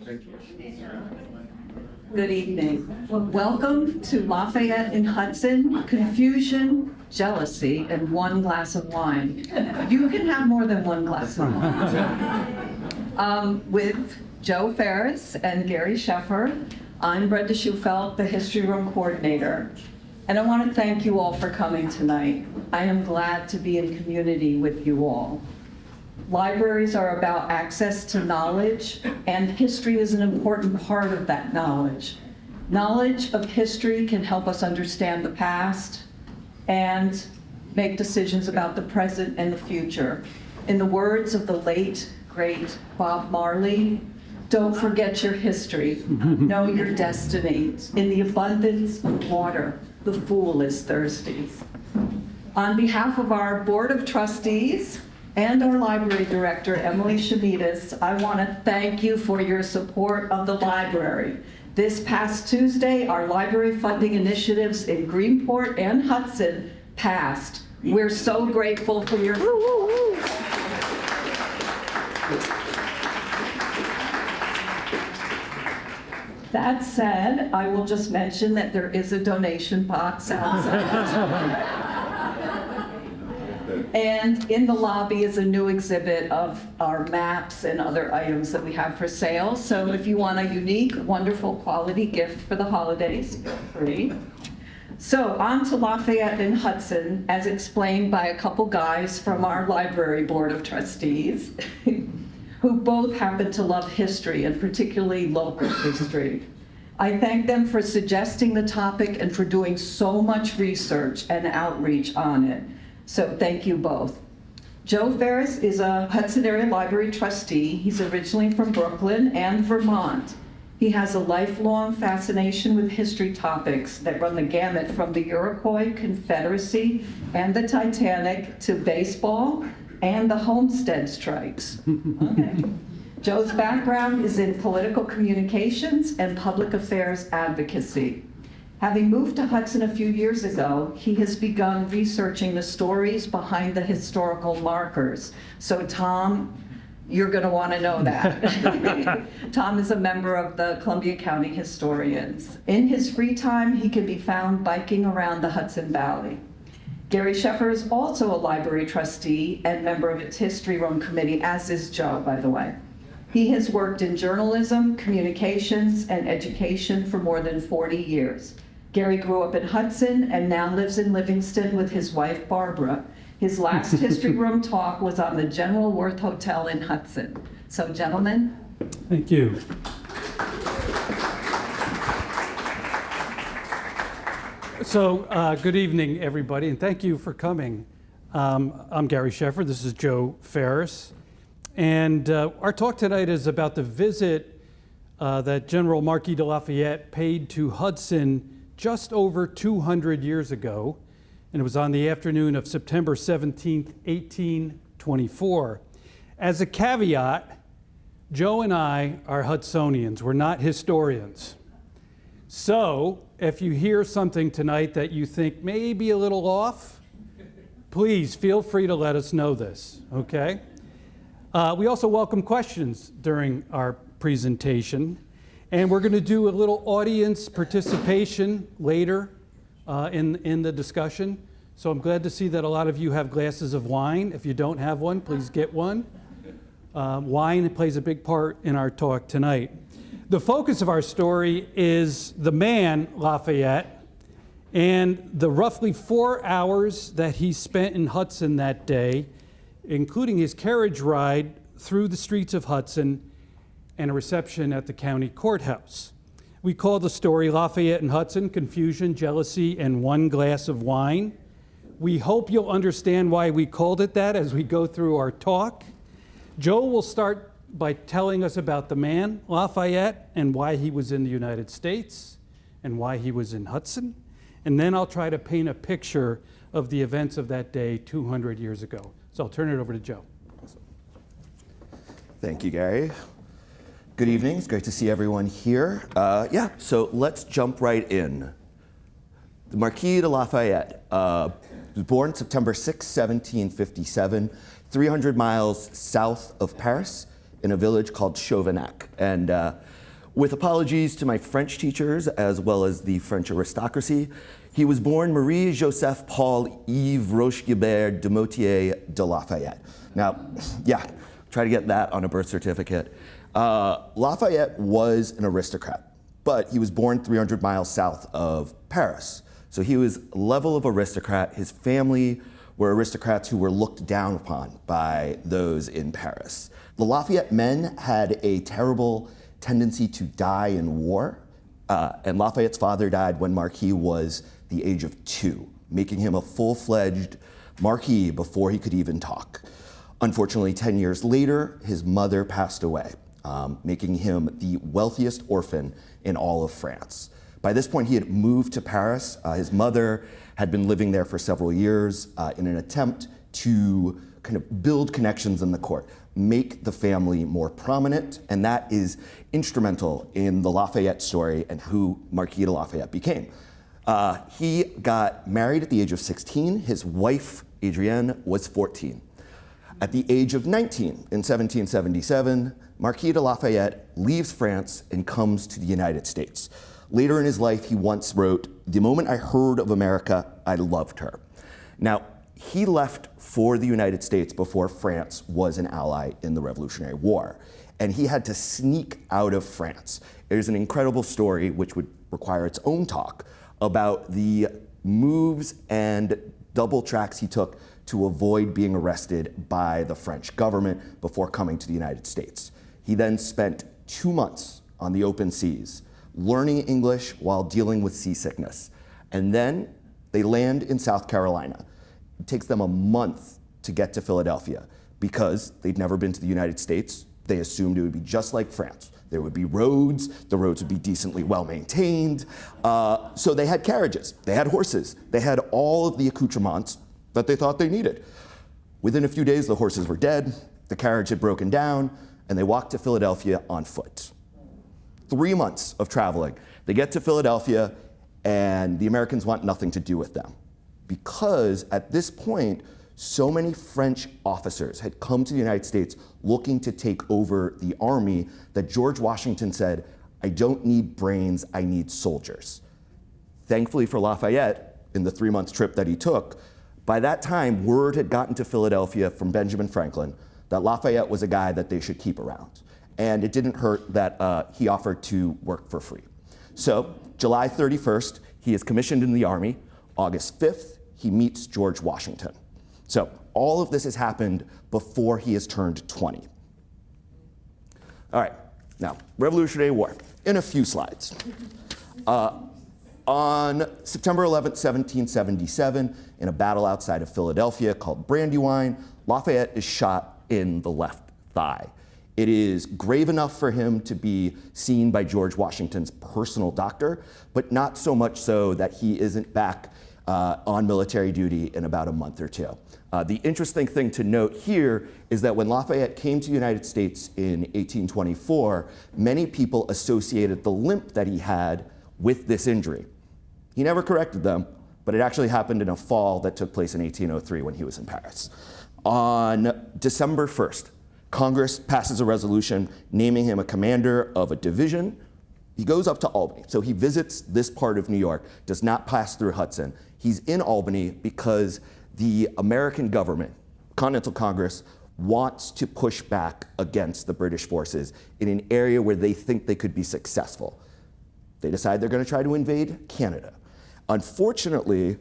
Good evening. Welcome to Lafayette and Hudson, Confusion, Jealousy, and One Glass of Wine. You can have more than one glass of wine. With Joe Ferris and Gary Sheffer, I'm Brenda Schufelt, the History Room Coordinator. And I want to thank you all for coming tonight. I am glad to be in community with you all. Libraries are about access to knowledge, and history is an important part of that knowledge. Knowledge of history can help us understand the past and make decisions about the present and the future. In the words of the late, great Bob Marley, don't forget your history, know your destiny. In the abundance of water, the fool is thirsty. On behalf of our Board of Trustees, and our library director, Emily Shemidas, I want to thank you for your support of the library. This past Tuesday, our library funding initiatives in Greenport and Hudson passed. We're so grateful for your That said, I will just mention that there is a donation box outside. And in the lobby is a new exhibit of our maps and other items that we have for sale. So if you want a unique, wonderful quality gift for the holidays, feel free. So on to Lafayette and Hudson, as explained by a couple guys from our library board of trustees, who both happen to love history, and particularly local history. I thank them for suggesting the topic and for doing so much research and outreach on it. So thank you both. Joe Ferris is a Hudson Area Library trustee. He's originally from Brooklyn and Vermont. He has a lifelong fascination with history topics that run the gamut from the Iroquois Confederacy and the Titanic to baseball and the Homestead strikes. Okay. Joe's background is in political communications and public affairs advocacy. Having moved to Hudson a few years ago, he has begun researching the stories behind the historical markers. So Tom, you're going to want to know that. Tom is a member of the Columbia County Historians. In his free time, he can be found biking around the Hudson Valley. Gary Sheffer is also a library trustee and member of its History Room Committee, as is Joe, by the way. He has worked in journalism, communications, and education for more than 40 years. Gary grew up in Hudson and now lives in Livingston with his wife, Barbara. His last History Room talk was on the General Worth Hotel in Hudson. So, gentlemen. Thank you. So, good evening, everybody, and thank you for coming. I'm Gary Sheffer. This is Joe Ferris. And our talk tonight is about the visit that General Marquis de Lafayette paid to Hudson just over 200 years ago, and it was on the afternoon of September 17th, 1824. As a caveat, Joe and I are Hudsonians. We're not historians. So if you hear something tonight that you think may be a little off, please feel free to let us know this, okay? We also welcome questions during our presentation. And we're going to do a little audience participation later in the discussion. So I'm glad to see that a lot of you have glasses of wine. If you don't have one, please get one. Wine plays a big part in our talk tonight. The focus of our story is the man, Lafayette, and the roughly 4 hours that he spent in Hudson that day, including his carriage ride through the streets of Hudson and a reception at the county courthouse. We call the story Lafayette and Hudson, Confusion, Jealousy, and One Glass of Wine. We hope you'll understand why we called it that as we go through our talk. Joe will start by telling us about the man, Lafayette, and why he was in the United States and why he was in Hudson. And then I'll try to paint a picture of the events of that day 200 years ago. So I'll turn it over to Joe. Thank you, Gary. Good evening. It's great to see everyone here. So let's jump right in. The Marquis de Lafayette was born September 6, 1757, 300 miles south of Paris in a village called Chauvignac. And with apologies to my French teachers as well as the French aristocracy, he was born Marie-Joseph Paul Yves Roche-Guibert de Motier de Lafayette. Now, yeah, try to get that on a birth certificate. Lafayette was an aristocrat, but he was born 300 miles south of Paris. So he was a level of aristocrat. His family were aristocrats who were looked down upon by those in Paris. The Lafayette men had a terrible tendency to die in war, and Lafayette's father died when Marquis was the age of 2, making him a full-fledged Marquis before he could even talk. Unfortunately, 10 years later, his mother passed away, making him the wealthiest orphan in all of France. By this point, he had moved to Paris. His mother had been living there for several years in an attempt to kind of build connections in the court, make the family more prominent, and that is instrumental in the Lafayette story and who Marquis de Lafayette became. He got married at the age of 16. His wife, Adrienne, was 14. At the age of 19, in 1777, Marquis de Lafayette leaves France and comes to the United States. Later in his life, he once wrote, "The moment I heard of America, I loved her." Now, he left for the United States before France was an ally in the Revolutionary War, and he had to sneak out of France. There's an incredible story, which would require its own talk, about the moves and double tracks he took to avoid being arrested by the French government before coming to the United States. He then spent 2 months on the open seas, learning English while dealing with seasickness. And then they land in South Carolina. It takes them a month to get to Philadelphia because they'd never been to the United States. They assumed it would be just like France. There would be roads, the roads would be decently well maintained. So they had carriages, they had horses, they had all of the accoutrements that they thought they needed. Within a few days, the horses were dead, the carriage had broken down, and they walked to Philadelphia on foot. 3 months of traveling. They get to Philadelphia, and the Americans want nothing to do with them. Because at this point, so many French officers had come to the United States looking to take over the army that George Washington said, "I don't need brains, I need soldiers." Thankfully for Lafayette, in the 3-month trip that he took, by that time, word had gotten to Philadelphia from Benjamin Franklin that Lafayette was a guy that they should keep around. And it didn't hurt that he offered to work for free. So July 31st, he is commissioned in the Army. August 5th, he meets George Washington. So all of this has happened before he has turned 20. All right, now, Revolutionary War, in a few slides. On September 11th, 1777, in a battle outside of Philadelphia called Brandywine, Lafayette is shot in the left thigh. It is grave enough for him to be seen by George Washington's personal doctor, but not so much so that he isn't back on military duty in about a month or two. The interesting thing to note here is that when Lafayette came to the United States in 1824, many people associated the limp that he had with this injury. He never corrected them, but it actually happened in a fall that took place in 1803 when he was in Paris. On December 1st, Congress passes a resolution naming him a commander of a division. He goes up to Albany. So he visits this part of New York, does not pass through Hudson. He's in Albany because the American government, Continental Congress, wants to push back against the British forces in an area where they think they could be successful. They decide they're going to try to invade Canada. Unfortunately,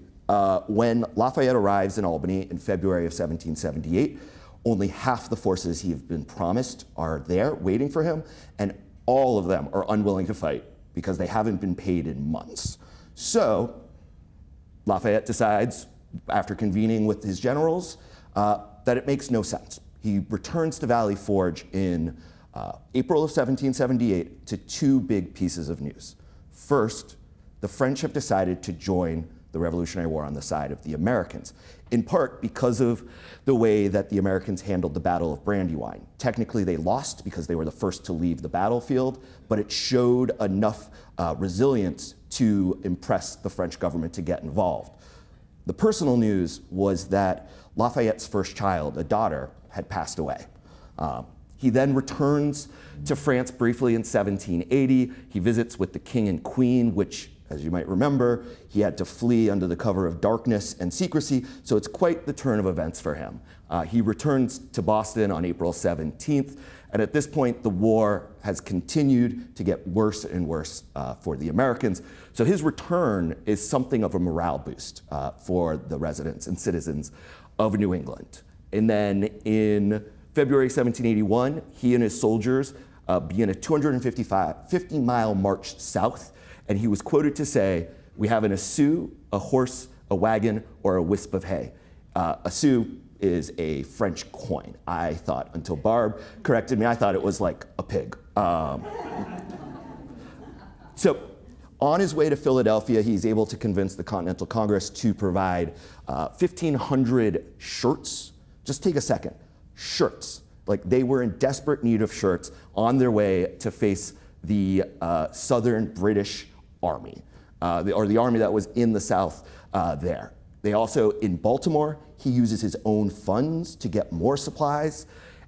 when Lafayette arrives in Albany in February of 1778, only half the forces he had been promised are there waiting for him, and all of them are unwilling to fight because they haven't been paid in months. So Lafayette decides, after convening with his generals, that it makes no sense. He returns to Valley Forge in April of 1778 to 2 big pieces of news. First, the French have decided to join the Revolutionary War on the side of the Americans, in part because of the way that the Americans handled the Battle of Brandywine. Technically, they lost because they were the first to leave the battlefield, but it showed enough resilience to impress the French government to get involved. The personal news was that Lafayette's first child, a daughter, had passed away. He then returns to France briefly in 1780. He visits with the king and queen, which, as you might remember, he had to flee under the cover of darkness and secrecy, so it's quite the turn of events for him. He returns to Boston on April 17th, and at this point, the war has continued to get worse and worse for the Americans. So his return is something of a morale boost for the residents and citizens of New England. And then in February 1781, he and his soldiers began a 50-mile march south, and he was quoted to say, "We have a sou, a horse, a wagon, or a wisp of hay." A sou is a French coin. I thought, until Barb corrected me, I thought it was like a pig. So on his way to Philadelphia, he's able to convince the Continental Congress to provide 1,500 shirts. Just take a second. Shirts. Like, they were in desperate need of shirts on their way to face the Southern British Army, or the army that was in the South there. They also, in Baltimore, he uses his own funds to get more supplies,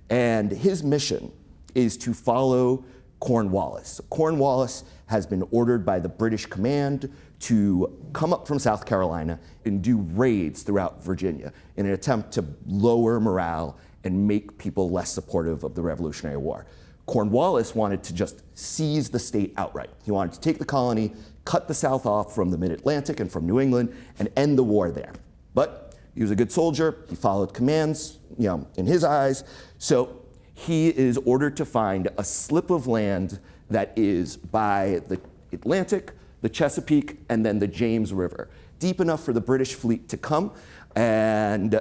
and his mission is to follow Cornwallis. Cornwallis has been ordered by the British command to come up from South Carolina and do raids throughout Virginia in an attempt to lower morale and make people less supportive of the Revolutionary War. Cornwallis wanted to just seize the state outright. He wanted to take the colony, cut the South off from the mid-Atlantic and from New England, and end the war there. But he was a good soldier. He followed commands, in his eyes. So he is ordered to find a slip of land that is by the Atlantic, the Chesapeake, and then the James River, deep enough for the British fleet to come. And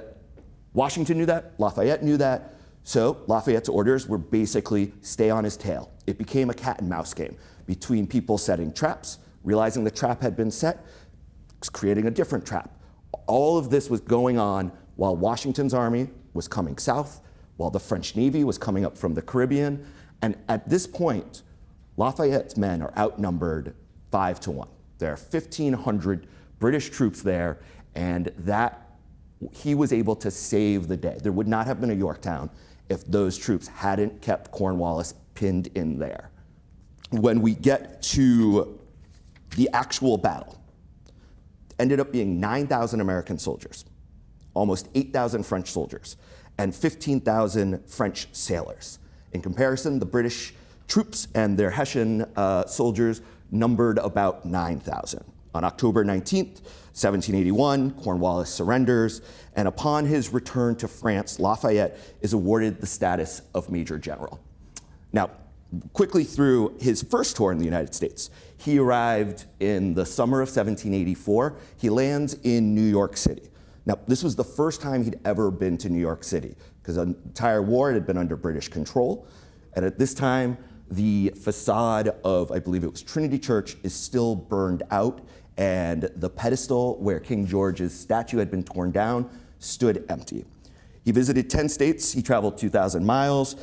Washington knew that, Lafayette knew that, so Lafayette's orders were basically stay on his tail. It became a cat and mouse game between people setting traps, realizing the trap had been set, creating a different trap. All of this was going on while Washington's army was coming south, while the French Navy was coming up from the Caribbean, and at this point, Lafayette's men are outnumbered 5-1. There are 1,500 British troops there, and that he was able to save the day. There would not have been a Yorktown if those troops hadn't kept Cornwallis pinned in there. When we get to the actual battle, ended up being 9,000 American soldiers, almost 8,000 French soldiers, and 15,000 French sailors. In comparison, the British troops and their Hessian soldiers numbered about 9,000. On October 19th, 1781, Cornwallis surrenders, and upon his return to France, Lafayette is awarded the status of Major General. Now, quickly through his first tour in the United States, he arrived in the summer of 1784. He lands in New York City. Now, this was the first time he'd ever been to New York City, because the entire war had been under British control. And at this time, the facade of, I believe it was Trinity Church, is still burned out, and the pedestal where King George's statue had been torn down stood empty. He visited 10 states, he traveled 2,000 miles.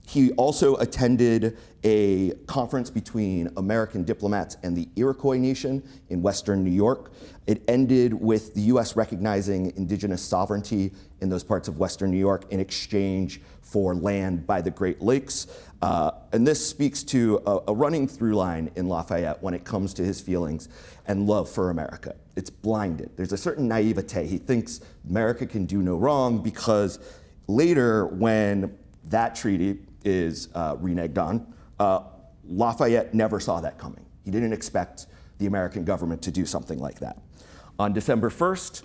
He also attended a conference between American diplomats and the Iroquois Nation in Western New York. It ended with the US recognizing indigenous sovereignty in those parts of Western New York in exchange for land by the Great Lakes. And this speaks to a running through line in Lafayette when it comes to his feelings and love for America. It's blinded. There's a certain naivete. He thinks America can do no wrong because later, when that treaty is reneged on, Lafayette never saw that coming. He didn't expect the American government to do something like that. On December 1st,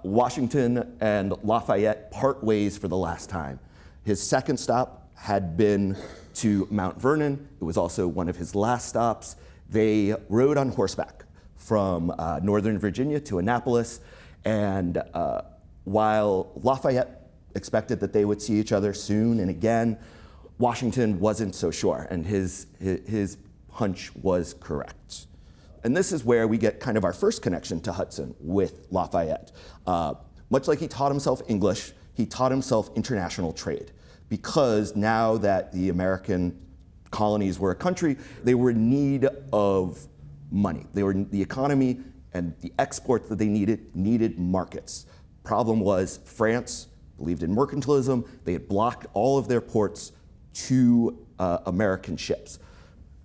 Washington and Lafayette part ways for the last time. His second stop had been to Mount Vernon. It was also one of his last stops. They rode on horseback from Northern Virginia to Annapolis, and while Lafayette expected that they would see each other soon and again, Washington wasn't so sure, and his hunch was correct. And this is where we get kind of our first connection to Hudson with Lafayette. Much like he taught himself English, he taught himself international trade, because now that the American colonies were a country, they were in need of money. The economy and the exports that they needed markets. Problem was, France believed in mercantilism. They had blocked all of their ports to American ships.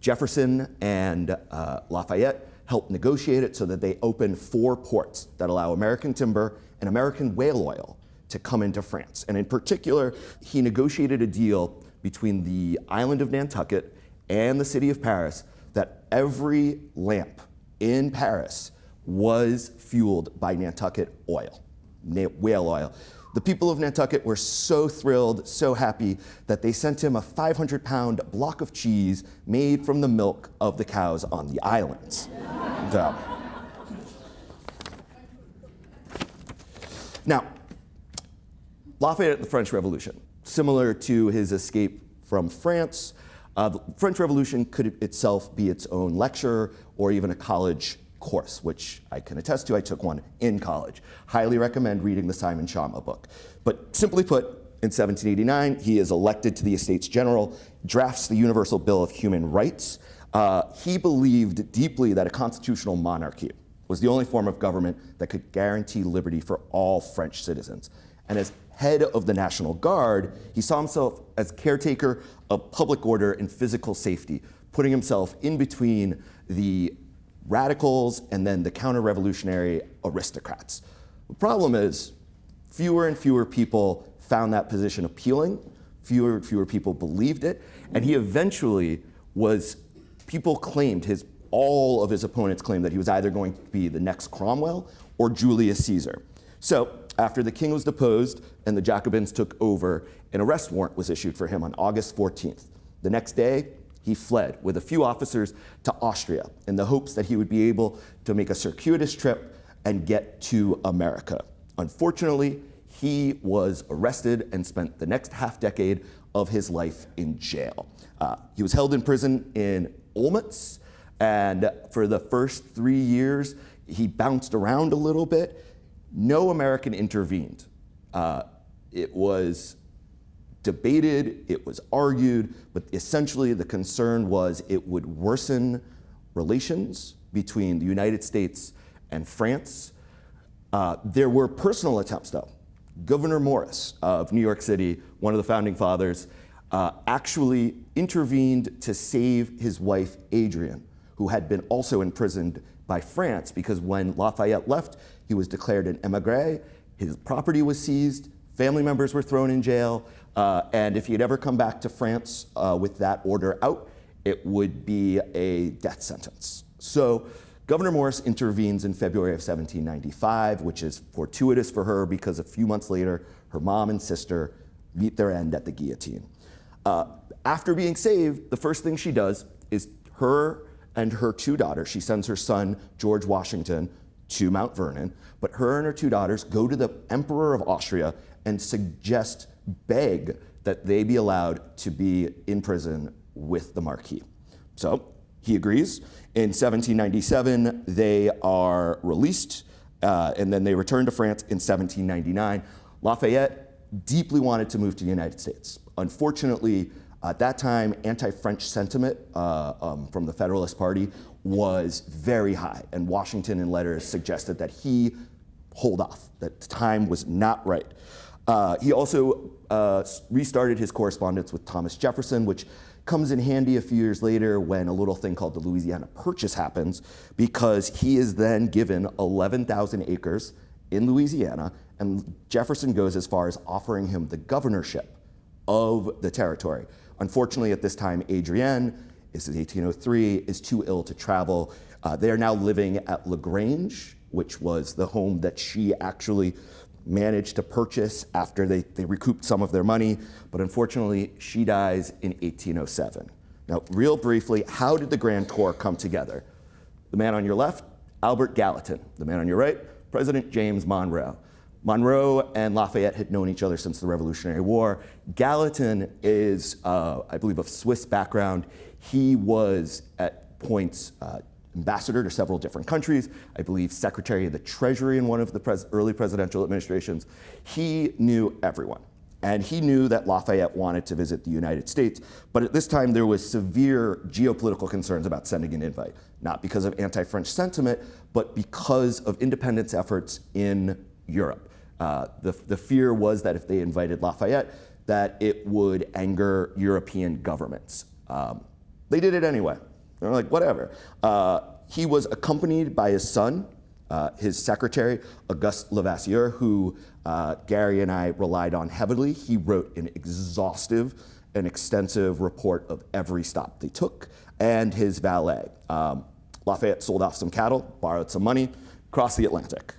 Jefferson and Lafayette helped negotiate it so that they opened 4 ports that allow American timber and American whale oil to come into France. And in particular, he negotiated a deal between the island of Nantucket and the city of Paris that every lamp in Paris was fueled by Nantucket oil, whale oil. The people of Nantucket were so thrilled, so happy, that they sent him a 500-pound block of cheese made from the milk of the cows on the islands. Now, Lafayette at the French Revolution, similar to his escape from France, the French Revolution could itself be its own lecture or even a college course, which I can attest to. I took one in college. Highly recommend reading the Simon Schama book. But simply put, in 1789, he is elected to the Estates General, drafts the Universal Bill of Human Rights. He believed deeply that a constitutional monarchy was the only form of government that could guarantee liberty for all French citizens. And as head of the National Guard, he saw himself as caretaker of public order and physical safety, putting himself in between the radicals and then the counter-revolutionary aristocrats. The problem is, fewer and fewer people found that position appealing, fewer and fewer people believed it, and he eventually people claimed all of his opponents claimed that he was either going to be the next Cromwell or Julius Caesar. So, after the king was deposed and the Jacobins took over, an arrest warrant was issued for him on August 14th. The next day, he fled with a few officers to Austria in the hopes that he would be able to make a circuitous trip and get to America. Unfortunately, he was arrested and spent the next half-decade of his life in jail. He was held in prison in Olmütz, and for the first 3 years, he bounced around a little bit. No American intervened. It was debated, it was argued, but essentially the concern was it would worsen relations between the United States and France. There were personal attempts, though. Governor Morris of New York City, one of the founding fathers, actually intervened to save his wife, Adrienne, who had been also imprisoned by France because when Lafayette left, he was declared an émigré, his property was seized, family members were thrown in jail, and if he had ever come back to France with that order out, it would be a death sentence. So Governor Morris intervenes in February of 1795, which is fortuitous for her because a few months later, her mom and sister meet their end at the guillotine. After being saved, the first thing she does is her and her 2 daughters, she sends her son, George Washington, to Mount Vernon, but her and her 2 daughters go to the Emperor of Austria and beg that they be allowed to be in prison with the Marquis. So he agrees. In 1797, they are released, and then they return to France in 1799. Lafayette deeply wanted to move to the United States. Unfortunately, at that time, anti-French sentiment from the Federalist Party was very high, and Washington in letters suggested that he hold off, that the time was not right. He also restarted his correspondence with Thomas Jefferson, which comes in handy a few years later when a little thing called the Louisiana Purchase happens, because he is then given 11,000 acres in Louisiana, and Jefferson goes as far as offering him the governorship of the territory. Unfortunately, at this time, Adrienne, this is 1803, is too ill to travel. They are now living at LaGrange, which was the home that she actually managed to purchase after they recouped some of their money, but unfortunately, she dies in 1807. Now, real briefly, how did the Grand Tour come together? The man on your left, Albert Gallatin. The man on your right, President James Monroe. Monroe and Lafayette had known each other since the Revolutionary War. Gallatin is, I believe, of Swiss background. He was, at points, ambassador to several different countries, I believe Secretary of the Treasury in one of the early presidential administrations. He knew everyone, and he knew that Lafayette wanted to visit the United States, but at this time there was severe geopolitical concerns about sending an invite, not because of anti-French sentiment, but because of independence efforts in Europe. The fear was that if they invited Lafayette, that it would anger European governments. They did it anyway. They were like, whatever. He was accompanied by his son, his secretary, Auguste Lavassieur, who Gary and I relied on heavily. He wrote an exhaustive and extensive report of every stop they took, and his valet. Lafayette sold off some cattle, borrowed some money, crossed the Atlantic.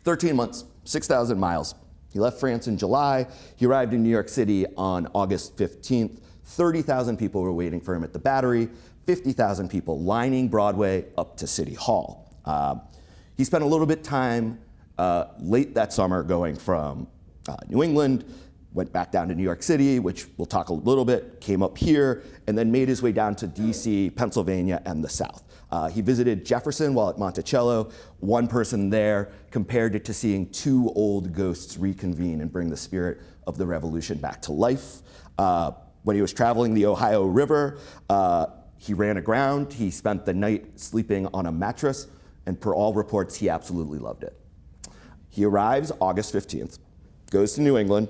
13 months, 6,000 miles. He left France in July. He arrived in New York City on August 15th. 30,000 people were waiting for him at the Battery, 50,000 people lining Broadway up to City Hall. He spent a little bit time late that summer going from New England, went back down to New York City, which we'll talk a little bit, came up here, and then made his way down to DC, Pennsylvania, and the South. He visited Jefferson while at Monticello. One person there compared it to seeing two old ghosts reconvene and bring the spirit of the revolution back to life. When he was traveling the Ohio River, he ran aground. He spent the night sleeping on a mattress, and per all reports, he absolutely loved it. He arrives August 15th, goes to New England,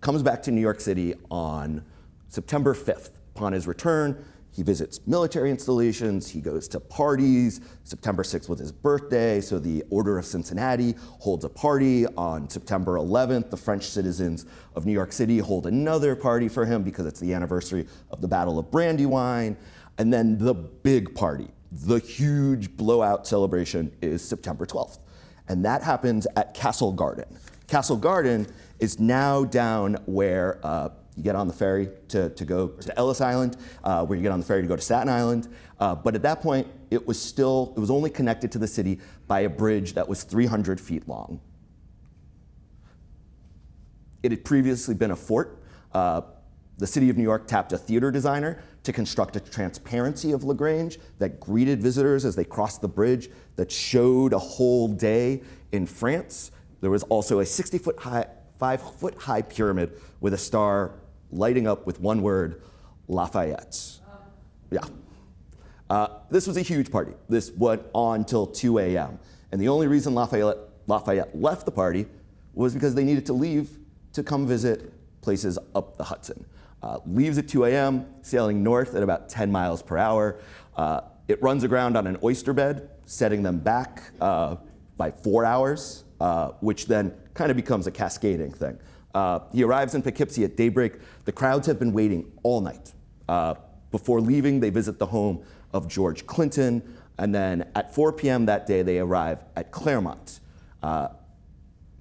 comes back to New York City on September 5th. Upon his return, he visits military installations, he goes to parties. September 6th was his birthday, so the Order of Cincinnati holds a party. On September 11th, the French citizens of New York City hold another party for him because it's the anniversary of the Battle of Brandywine. And then the big party, the huge blowout celebration, is September 12th. And that happens at Castle Garden. Castle Garden is now down where you get on the ferry to go to Ellis Island, where you get on the ferry to go to Staten Island. But at that point, it was only connected to the city by a bridge that was 300 feet long. It had previously been a fort. The city of New York tapped a theater designer to construct a transparency of LaGrange that greeted visitors as they crossed the bridge, that showed a whole day in France. There was also a 5-foot high pyramid with a star lighting up with one word, Lafayette. Yeah. This was a huge party. This went on till 2 a.m. And the only reason Lafayette left the party was because they needed to leave to come visit places up the Hudson. Leaves at 2 a.m., sailing north at about 10 miles per hour. It runs aground on an oyster bed, setting them back by 4 hours, which then kind of becomes a cascading thing. He arrives in Poughkeepsie at daybreak. The crowds have been waiting all night. Before leaving, they visit the home of George Clinton, and then at 4 p.m. that day, they arrive at Claremont.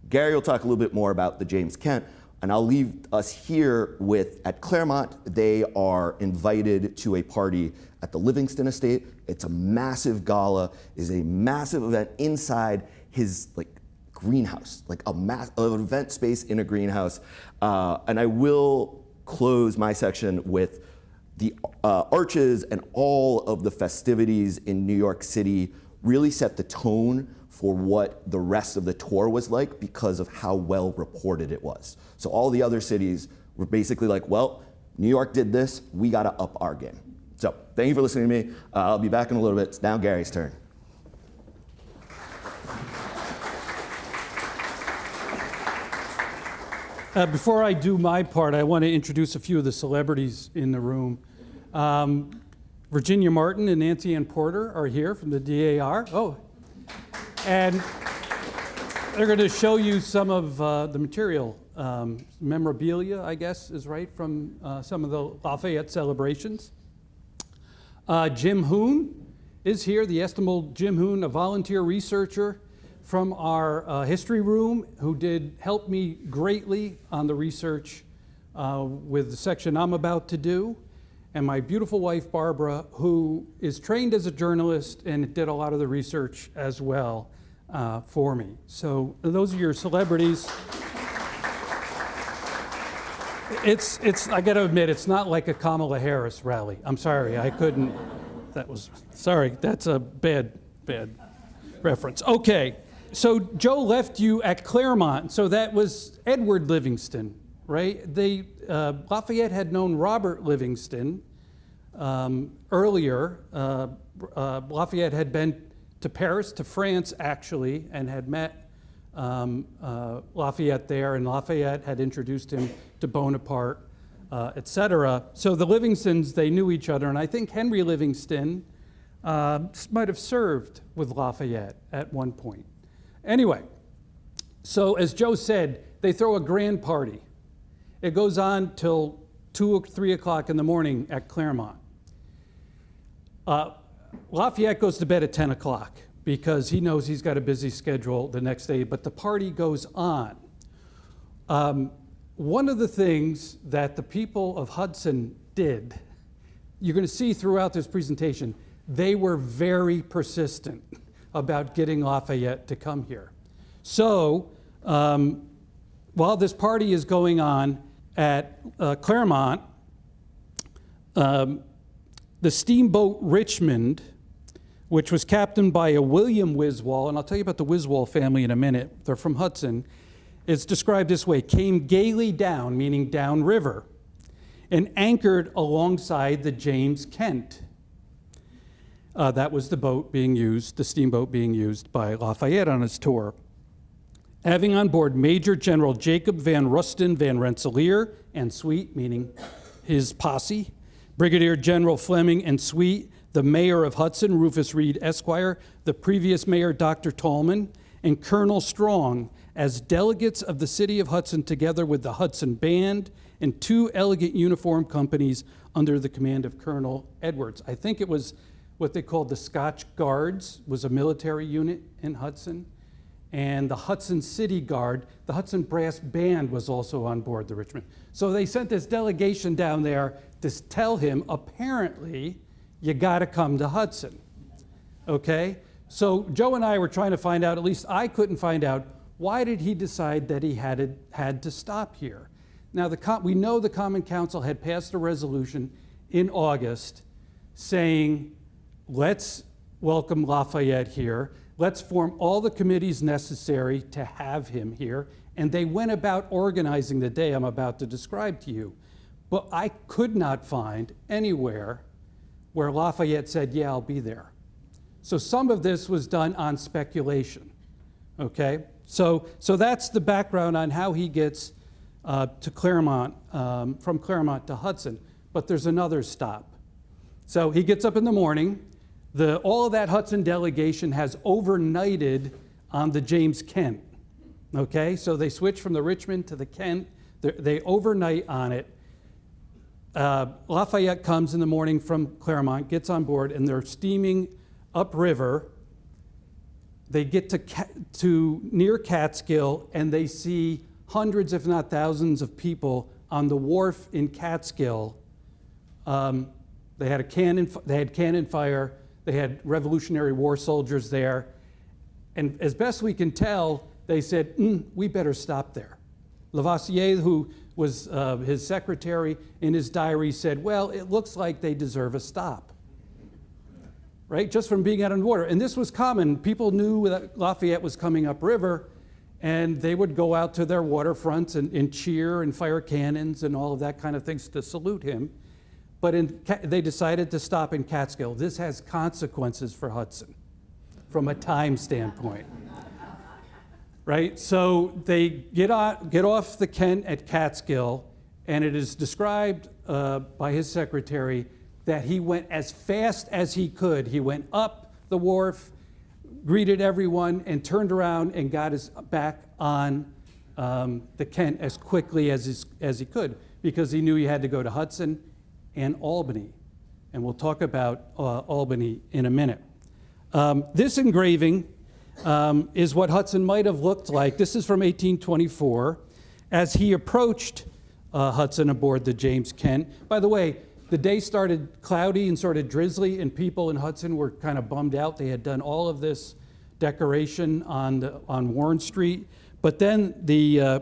Gary will talk a little bit more about the James Kent, and I'll leave us here with, at Claremont, they are invited to a party at the Livingston estate. It's a massive gala, is a massive event inside his greenhouse, an event space in a greenhouse. And I will close my section with the arches and all of the festivities in New York City really set the tone for what the rest of the tour was like because of how well reported it was. So all the other cities were basically like, well, New York did this, we gotta up our game. So thank you for listening to me. I'll be back in a little bit. It's now Gary's turn. Before I do my part, I want to introduce a few of the celebrities in the room. Virginia Martin and Nancy Ann Porter are here from the DAR. Oh, and they're going to show you some of the material, memorabilia, I guess, is right, from some of the Lafayette celebrations. Jim Hoon is here, the estimable Jim Hoon, a volunteer researcher from our history room who did help me greatly on the research with the section I'm about to do. And my beautiful wife, Barbara, who is trained as a journalist and did a lot of the research as well for me. So those are your celebrities. I gotta admit, it's not like a Kamala Harris rally. I'm sorry, I couldn't, sorry, that's a bad reference. Okay, so Joe left you at Claremont, so that was Edward Livingston, right? Lafayette had known Robert Livingston earlier. Lafayette had been to Paris, to France actually, and had met Lafayette there, and Lafayette had introduced him to Bonaparte, etc. So the Livingstons, they knew each other, and I think Henry Livingston might have served with Lafayette at one point. Anyway, so as Joe said, they throw a grand party. It goes on till 2 or 3 o'clock in the morning at Claremont. Lafayette goes to bed at 10 o'clock because he knows he's got a busy schedule the next day, but the party goes on. One of the things that the people of Hudson did, you're going to see throughout this presentation, they were very persistent about getting Lafayette to come here. So while this party is going on at Claremont, the steamboat Richmond, which was captained by a William Wiswall, and I'll tell you about the Wiswall family in a minute, they're from Hudson, is described this way: came gaily down, meaning downriver, and anchored alongside the James Kent. That was the boat being used, the steamboat being used by Lafayette on his tour. Having on board Major General Jacob Van Rustin Van Rensselaer and suite, meaning his posse, Brigadier General Fleming and suite, the mayor of Hudson, Rufus Reed Esquire, the previous mayor, Dr. Tallman, and Colonel Strong as delegates of the city of Hudson, together with the Hudson Band and 2 elegant uniform companies under the command of Colonel Edwards. I think it was what they called the Scotch Guards, was a military unit in Hudson, and the Hudson City Guard, the Hudson Brass Band was also on board the Richmond. So they sent this delegation down there to tell him, apparently, you gotta come to Hudson, okay? So Joe and I were trying to find out, at least I couldn't find out, why did he decide that he had to stop here? Now, we know the Common Council had passed a resolution in August saying, let's welcome Lafayette here. Let's form all the committees necessary to have him here. And they went about organizing the day I'm about to describe to you. But I could not find anywhere where Lafayette said, yeah, I'll be there. So some of this was done on speculation, okay? So that's the background on how he gets to Claremont, from Claremont to Hudson. But there's another stop. So he gets up in the morning. All of that Hudson delegation has overnighted on the James Kent, okay? So they switch from the Richmond to the Kent. They overnight on it. Lafayette comes in the morning from Claremont, gets on board, and they're steaming upriver. They get to near Catskill, and they see hundreds, if not thousands, of people on the wharf in Catskill. They had cannon fire. They had Revolutionary War soldiers there. And as best we can tell, they said, we better stop there. Lavoisier, who was his secretary, in his diary said, well, it looks like they deserve a stop, right? Just from being out on water. And this was common. People knew that Lafayette was coming upriver, and they would go out to their waterfronts and cheer and fire cannons and all of that kind of things to salute him. But they decided to stop in Catskill. This has consequences for Hudson from a time standpoint, right? So they get off the Kent at Catskill, and it is described by his secretary that he went as fast as he could. He went up the wharf, greeted everyone, and turned around and got his back on the Kent as quickly as he could, because he knew he had to go to Hudson and Albany. And we'll talk about Albany in a minute. This engraving is what Hudson might have looked like. This is from 1824. As he approached Hudson aboard the James Kent. By the way, the day started cloudy and sort of drizzly, and people in Hudson were kind of bummed out. They had done all of this decoration on Warren Street, but then the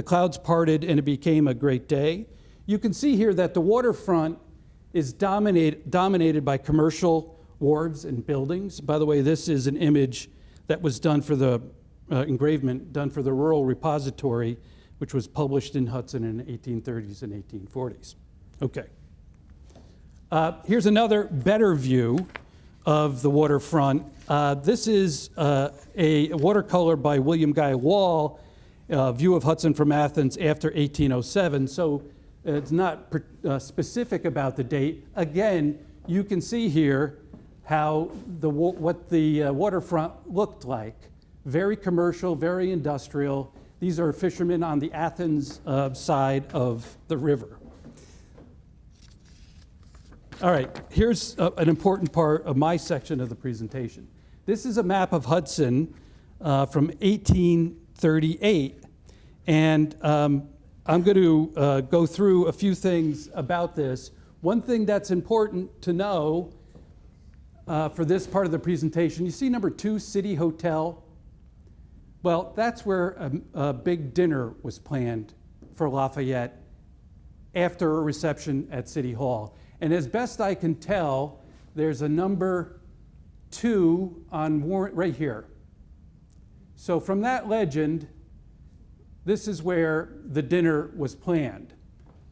clouds parted and it became a great day. You can see here that the waterfront is dominated by commercial wharves and buildings. By the way, this is an image that was done for the engravement done for the Rural Repository, which was published in Hudson in the 1830s and 1840s. Okay. Here's another better view of the waterfront. This is a watercolor by William Guy Wall, view of Hudson from Athens after 1807. So it's not specific about the date. Again, you can see here how what the waterfront looked like. Very commercial, very industrial. These are fishermen on the Athens side of the river. All right, here's an important part of my section of the presentation. This is a map of Hudson from 1838. And I'm going to go through a few things about this. One thing that's important to know for this part of the presentation, you see number 2, City Hotel. Well, that's where a big dinner was planned for Lafayette after a reception at City Hall. And as best I can tell, there's a number 2 on warrant right here. So from that legend, this is where the dinner was planned.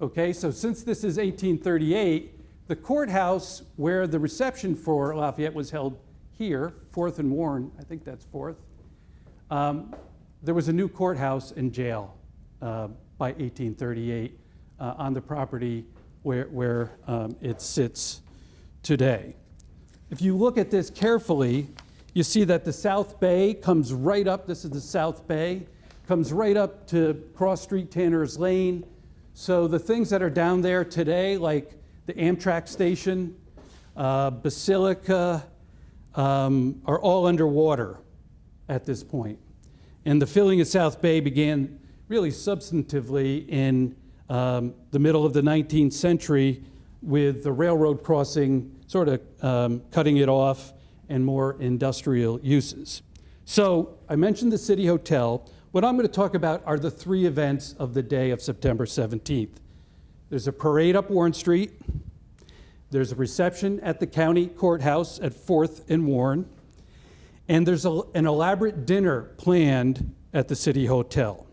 Okay, so since this is 1838, the courthouse where the reception for Lafayette was held here, 4th and Warren, I think that's 4th, there was a new courthouse and jail by 1838 on the property where it sits today. If you look at this carefully, you see that the South Bay comes right up, this is the South Bay, comes right up to Cross Street, Tanner's Lane. So the things that are down there today, like the Amtrak station, Basilica, are all underwater at this point. And the filling of South Bay began really substantively in the middle of the 19th century with the railroad crossing sort of cutting it off and more industrial uses. So I mentioned the City Hotel. What I'm going to talk about are the 3 events of the day of September 17th. There's a parade up Warren Street. There's a reception at the county courthouse at 4th and Warren. And there's an elaborate dinner planned at the City Hotel.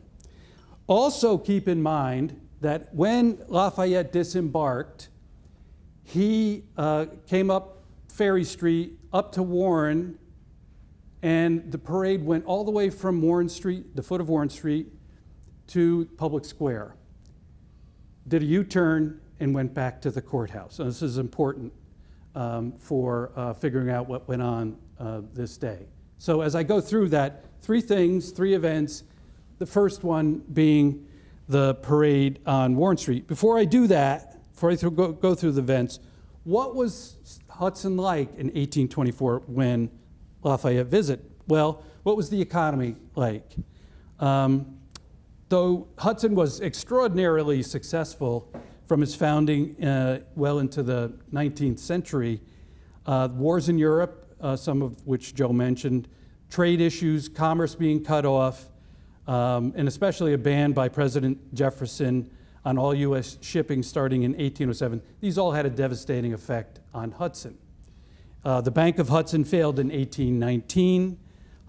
Also keep in mind that when Lafayette disembarked, he came up Ferris Street up to Warren, and the parade went all the way from Warren Street, the foot of Warren Street, to Public Square. Did a U-turn and went back to the courthouse. So this is important for figuring out what went on this day. So as I go through that, 3 things, 3 events, the first one being the parade on Warren Street. Before I do that, before I go through the events, what was Hudson like in 1824 when Lafayette visited? Well, what was the economy like? Though Hudson was extraordinarily successful from its founding well into the 19th century, wars in Europe, some of which Joe mentioned, trade issues, commerce being cut off, and especially a ban by President Jefferson on all U.S. shipping starting in 1807. These all had a devastating effect on Hudson. The Bank of Hudson failed in 1819.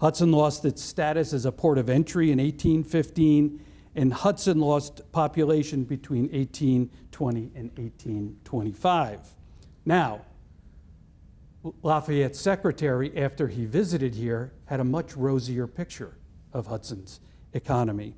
Hudson lost its status as a port of entry in 1815, and Hudson lost population between 1820 and 1825. Now, Lafayette's secretary, after he visited here, had a much rosier picture of Hudson's economy.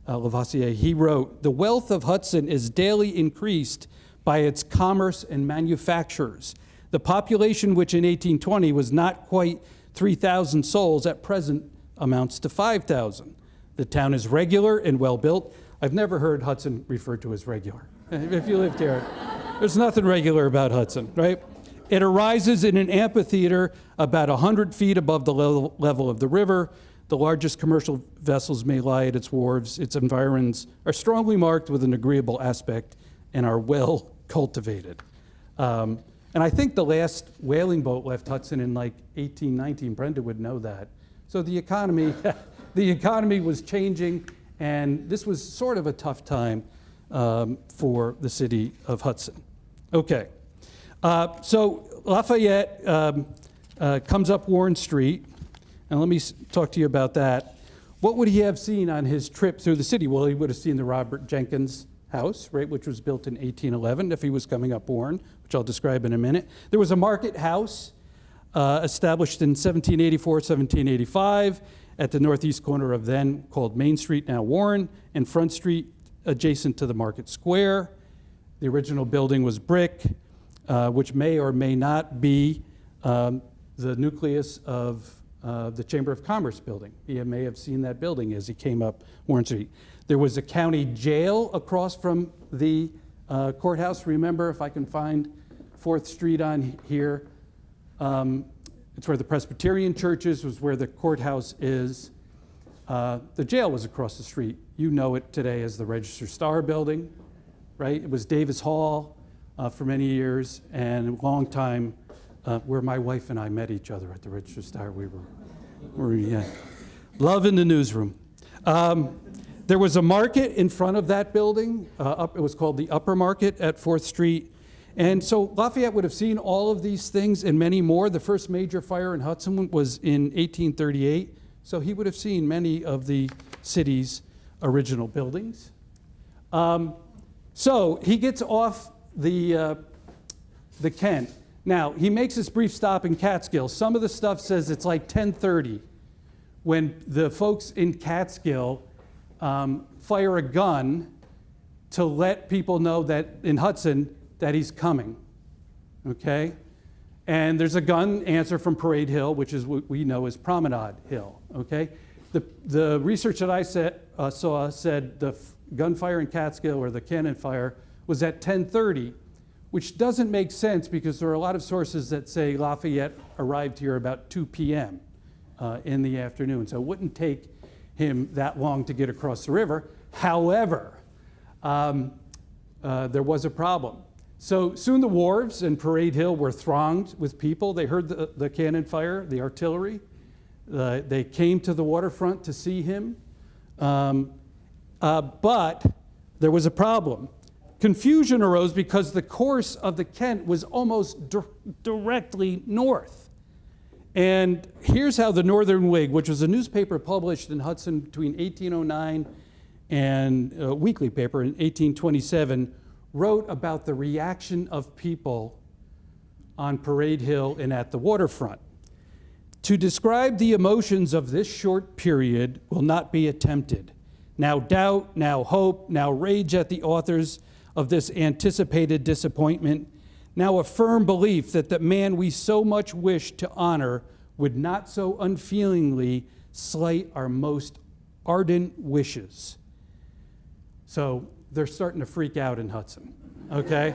Lavoisier, he wrote, "The wealth of Hudson is daily increased by its commerce and manufactures. The population, which in 1820 was not quite 3,000 souls, at present amounts to 5,000. The town is regular and well built." I've never heard Hudson referred to as regular. If you lived here, there's nothing regular about Hudson, right? It arises in an amphitheater about 100 feet above the level of the river. The largest commercial vessels may lie at its wharves. Its environs are strongly marked with an agreeable aspect and are well cultivated. And I think the last whaling boat left Hudson in like 1819. Brenda would know that. So the economy, the economy was changing, and this was sort of a tough time for the city of Hudson. Okay, so Lafayette comes up Warren Street, and let me talk to you about that. What would he have seen on his trip through the city? Well, he would have seen the Robert Jenkins house, right, which was built in 1811 if he was coming up Warren, which I'll describe in a minute. There was a market house. established in 1784, 1785 at the northeast corner of then called Main Street, now Warren, and Front Street adjacent to the Market Square. The original building was brick, which may or may not be the nucleus of the Chamber of Commerce building. He may have seen that building as he came up Warren Street. There was a county jail across from the courthouse. Remember, if I can find 4th Street on here, it's where the Presbyterian church is, was where the courthouse is. The jail was across the street. You know it today as the Register Star building, right? It was Davis Hall for many years, and a long time where my wife and I met each other at the Register Star. We were yeah, love in the newsroom. There was a market in front of that building. It was called the Upper Market at 4th Street. And so Lafayette would have seen all of these things and many more. The first major fire in Hudson was in 1838. So he would have seen many of the city's original buildings. So he gets off the Kent. Now, he makes this brief stop in Catskill. Some of the stuff says it's like 10:30 when the folks in Catskill fire a gun to let people know that in Hudson that he's coming, okay? And there's a gun answer from Parade Hill, which is what we know as Promenade Hill, okay? The research that I saw said the gunfire in Catskill, or the cannon fire, was at 10:30, which doesn't make sense because there are a lot of sources that say Lafayette arrived here about 2 p.m. In the afternoon. So it wouldn't take him that long to get across the river. However, there was a problem. So soon the wharves and Parade Hill were thronged with people. They heard the cannon fire, the artillery. They came to the waterfront to see him. But there was a problem. Confusion arose because the course of the Kent was almost directly north. And here's how the Northern Whig, which was a newspaper published in Hudson between 1809 and a weekly paper in 1827, wrote about the reaction of people on Parade Hill and at the waterfront. To describe the emotions of this short period will not be attempted. Now doubt, now hope, now rage at the authors of this anticipated disappointment, now a firm belief that the man we so much wish to honor would not so unfeelingly slight our most ardent wishes. So they're starting to freak out in Hudson, okay?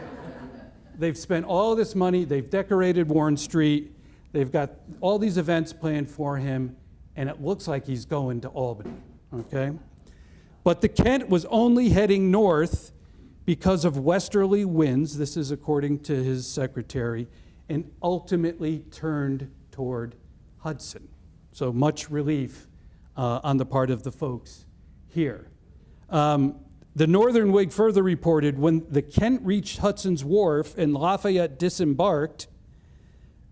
They've spent all this money, they've decorated Warren Street, they've got all these events planned for him, and it looks like he's going to Albany, okay? But the Kent was only heading north because of westerly winds, this is according to his secretary, and ultimately turned toward Hudson. So much relief on the part of the folks here. The Northern Whig further reported, when the Kent reached Hudson's Wharf and Lafayette disembarked,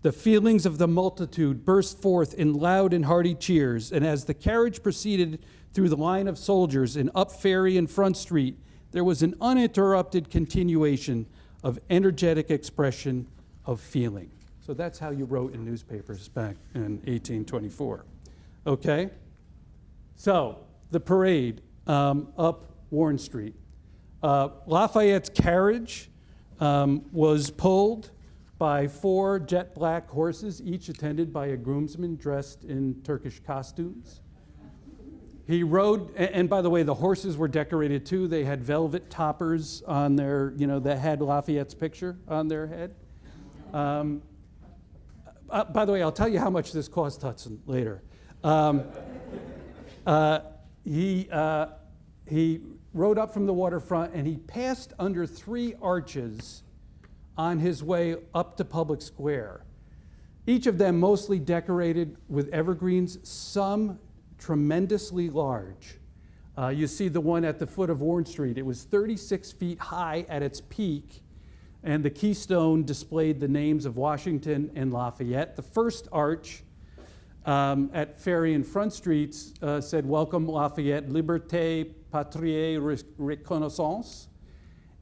the feelings of the multitude burst forth in loud and hearty cheers, and as the carriage proceeded through the line of soldiers and up Ferry and Front Street, there was an uninterrupted continuation of energetic expression of feeling. So that's how you wrote in newspapers back in 1824. Okay? So the parade up Warren Street. Lafayette's carriage was pulled by 4 jet black horses, each attended by a groomsman dressed in Turkish costumes. He rode, and by the way, the horses were decorated too. They had velvet toppers on their, that had Lafayette's picture on their head. By the way, I'll tell you how much this cost Hudson later. He rode up from the waterfront and he passed under 3 arches on his way up to Public Square. Each of them mostly decorated with evergreens, some tremendously large. You see the one at the foot of Warren Street. It was 36 feet high at its peak, and the keystone displayed the names of Washington and Lafayette. The first arch at Ferry and Front Streets said, "Welcome Lafayette, Liberté, Patrie, Reconnaissance."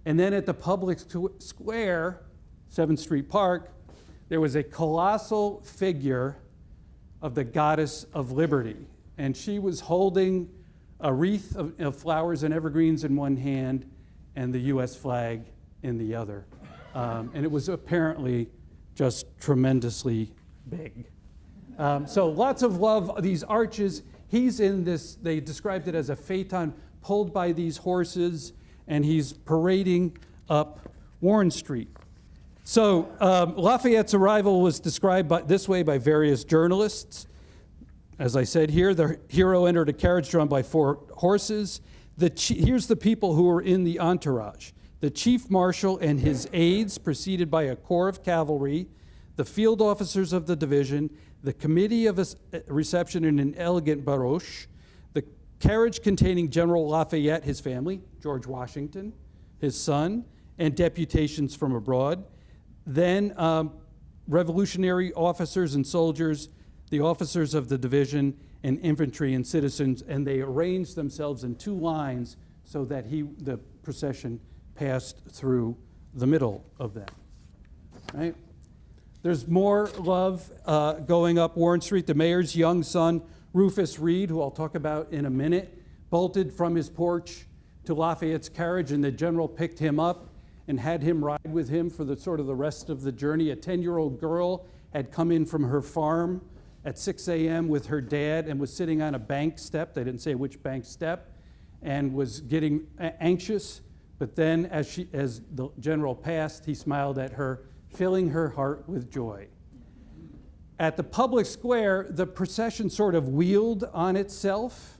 And then at the public square, 7th Street Park, there was a colossal figure of the goddess of liberty. And she was holding a wreath of flowers and evergreens in one hand and the U.S. flag in the other. And it was apparently just tremendously big. So lots of love. These arches, he's in this, they described it as a phaeton pulled by these horses, and he's parading up Warren Street. So Lafayette's arrival was described this way by various journalists. As I said here, the hero entered a carriage drawn by 4 horses. Here's the people who were in the entourage. The chief marshal and his aides, preceded by a corps of cavalry, the field officers of the division, the committee of reception in an elegant barouche, the carriage containing General Lafayette, his family, George Washington, his son, and deputations from abroad. Then revolutionary officers and soldiers, the officers of the division, and infantry and citizens, and they arranged themselves in 2 lines so that the procession passed through the middle of them. Right? There's more love going up Warren Street. The mayor's young son, Rufus Reed, who I'll talk about in a minute, bolted from his porch to Lafayette's carriage, and the general picked him up and had him ride with him for the rest of the journey. A 10-year-old girl had come in from her farm at 6 a.m. with her dad and was sitting on a bank step. They didn't say which bank step, and was getting anxious. But then as the general passed, he smiled at her, filling her heart with joy. At the public square, the procession sort of wheeled on itself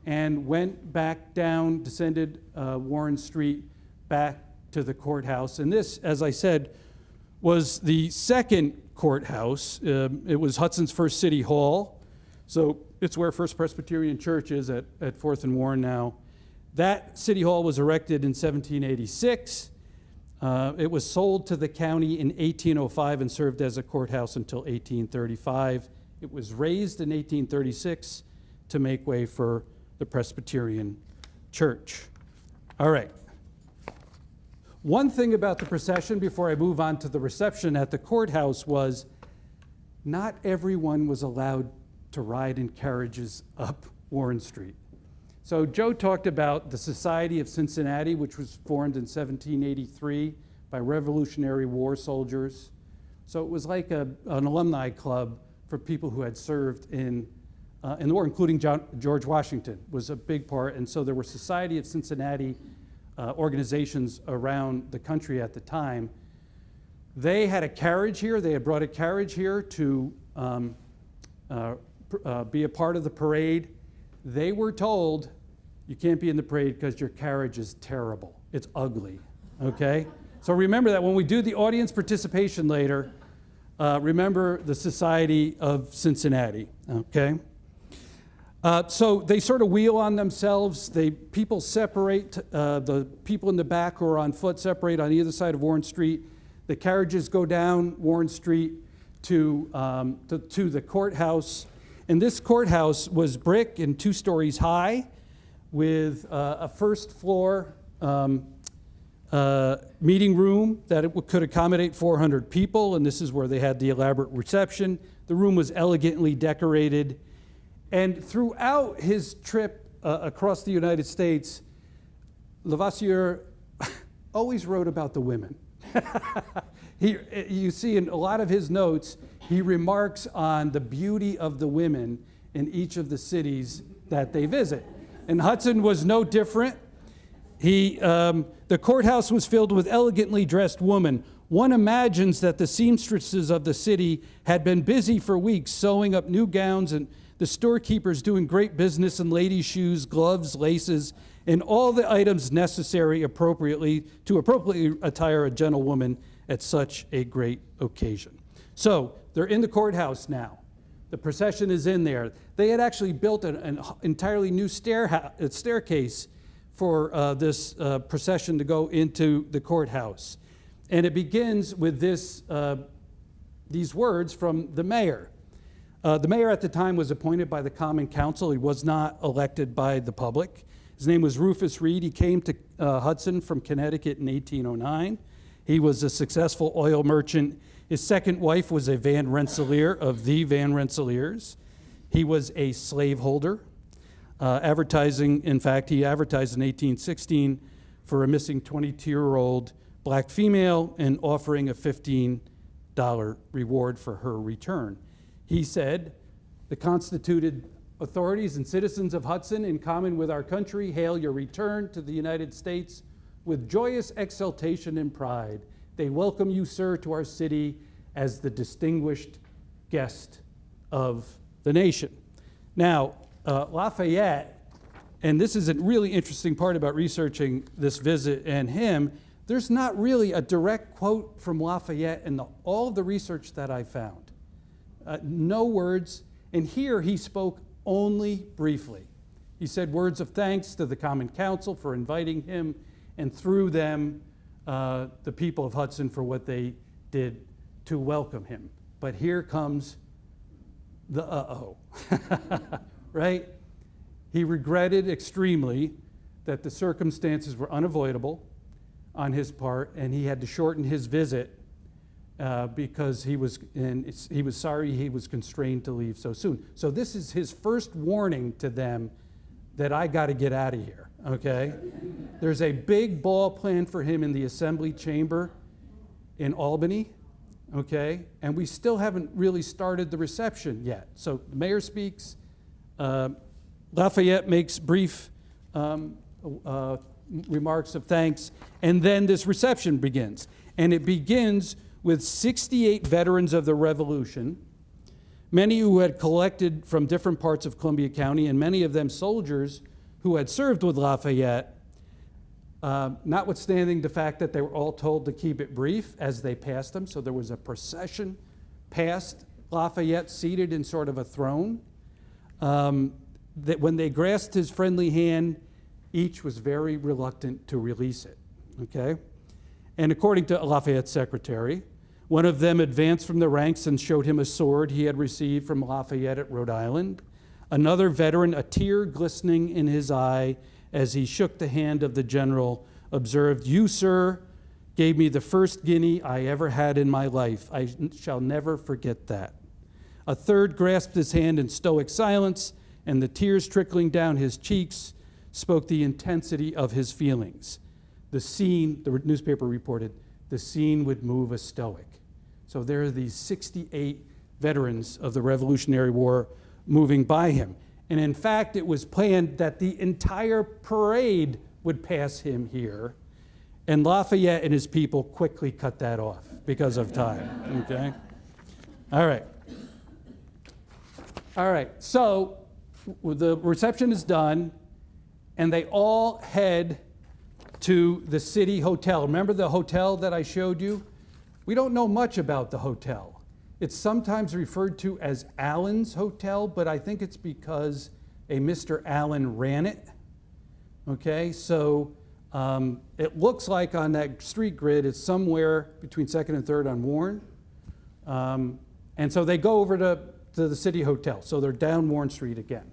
and went back down, descended Warren Street back to the courthouse. And this, as I said, was the second courthouse. It was Hudson's first city hall. So it's where First Presbyterian Church is at 4th and Warren now. That city hall was erected in 1786. It was sold to the county in 1805 and served as a courthouse until 1835. It was raised in 1836 to make way for the Presbyterian Church. All right. One thing about the procession before I move on to the reception at the courthouse was not everyone was allowed to ride in carriages up Warren Street. So Joe talked about the Society of Cincinnati, which was formed in 1783 by Revolutionary War soldiers. So it was like an alumni club for people who had served in the war, including George Washington was a big part. And so there were Society of Cincinnati organizations around the country at the time. They had a carriage here. They had brought a carriage here to be a part of the parade. They were told, you can't be in the parade because your carriage is terrible. It's ugly, okay? So remember that when we do the audience participation later, remember the Society of Cincinnati, okay? So they sort of wheel on themselves. People separate. The people in the back who are on foot separate on either side of Warren Street. The carriages go down Warren Street to the courthouse. And this courthouse was brick and 2 stories high with a first floor meeting room that could accommodate 400 people. And this is where they had the elaborate reception. The room was elegantly decorated. And throughout his trip across the United States, Lavoisier always wrote about the women. You see in a lot of his notes, he remarks on the beauty of the women in each of the cities that they visit. And Hudson was no different. The courthouse was filled with elegantly dressed women. One imagines that the seamstresses of the city had been busy for weeks sewing up new gowns, and the storekeepers doing great business in ladies' shoes, gloves, laces, and all the items necessary to appropriately attire a gentlewoman at such a great occasion. So they're in the courthouse now. The procession is in there. They had actually built an entirely new staircase for this procession to go into the courthouse. And it begins with these words from the mayor. The mayor at the time was appointed by the Common Council. He was not elected by the public. His name was Rufus Reed. He came to Hudson from Connecticut in 1809. He was a successful oil merchant His second wife was a Van Rensselaer of the Van Rensselaers. He was a slaveholder. Advertising, in fact, he advertised in 1816 for a missing 22-year-old black female and offering a $15 reward for her return. He said, "The constituted authorities and citizens of Hudson, in common with our country, hail your return to the United States with joyous exultation and pride. They welcome you, sir, to our city as the distinguished guest of the nation." Now, Lafayette, and this is a really interesting part about researching this visit and him, there's not really a direct quote from Lafayette in all of the research that I found. No words, and here he spoke only briefly. He said words of thanks to the Common Council for inviting him, and through them, the people of Hudson for what they did to welcome him. But here comes the right? He regretted extremely that the circumstances were unavoidable on his part, and he had to shorten his visit because he was sorry he was constrained to leave so soon. So this is his first warning to them that I got to get out of here, okay? There's a big ball planned for him in the Assembly Chamber in Albany, okay? And we still haven't really started the reception yet. So the mayor speaks, Lafayette makes brief remarks of thanks, and then this reception begins. And it begins with 68 veterans of the Revolution, many who had collected from different parts of Columbia County, and many of them soldiers who had served with Lafayette, notwithstanding the fact that they were all told to keep it brief as they passed them. So there was a procession past Lafayette, seated in sort of a throne. That when they grasped his friendly hand, each was very reluctant to release it, okay? And according to Lafayette's secretary, one of them advanced from the ranks and showed him a sword he had received from Lafayette at Rhode Island. Another veteran, a tear glistening in his eye as he shook the hand of the general, observed, "You, sir, gave me the first guinea I ever had in my life. I shall never forget that." A third grasped his hand in stoic silence, and the tears trickling down his cheeks spoke the intensity of his feelings. The scene, the newspaper reported, the scene would move a stoic. So there are these 68 veterans of the Revolutionary War moving by him. And in fact, it was planned that the entire parade would pass him here. And Lafayette and his people quickly cut that off because of time, okay? All right, so the reception is done, and they all head to the city hotel. Remember the hotel that I showed you? We don't know much about the hotel. It's sometimes referred to as Allen's Hotel, but I think it's because a Mr. Allen ran it. Okay, so it looks like on that street grid it's somewhere between 2nd and 3rd on Warren. And so they go over to the city hotel. So they're down Warren Street again.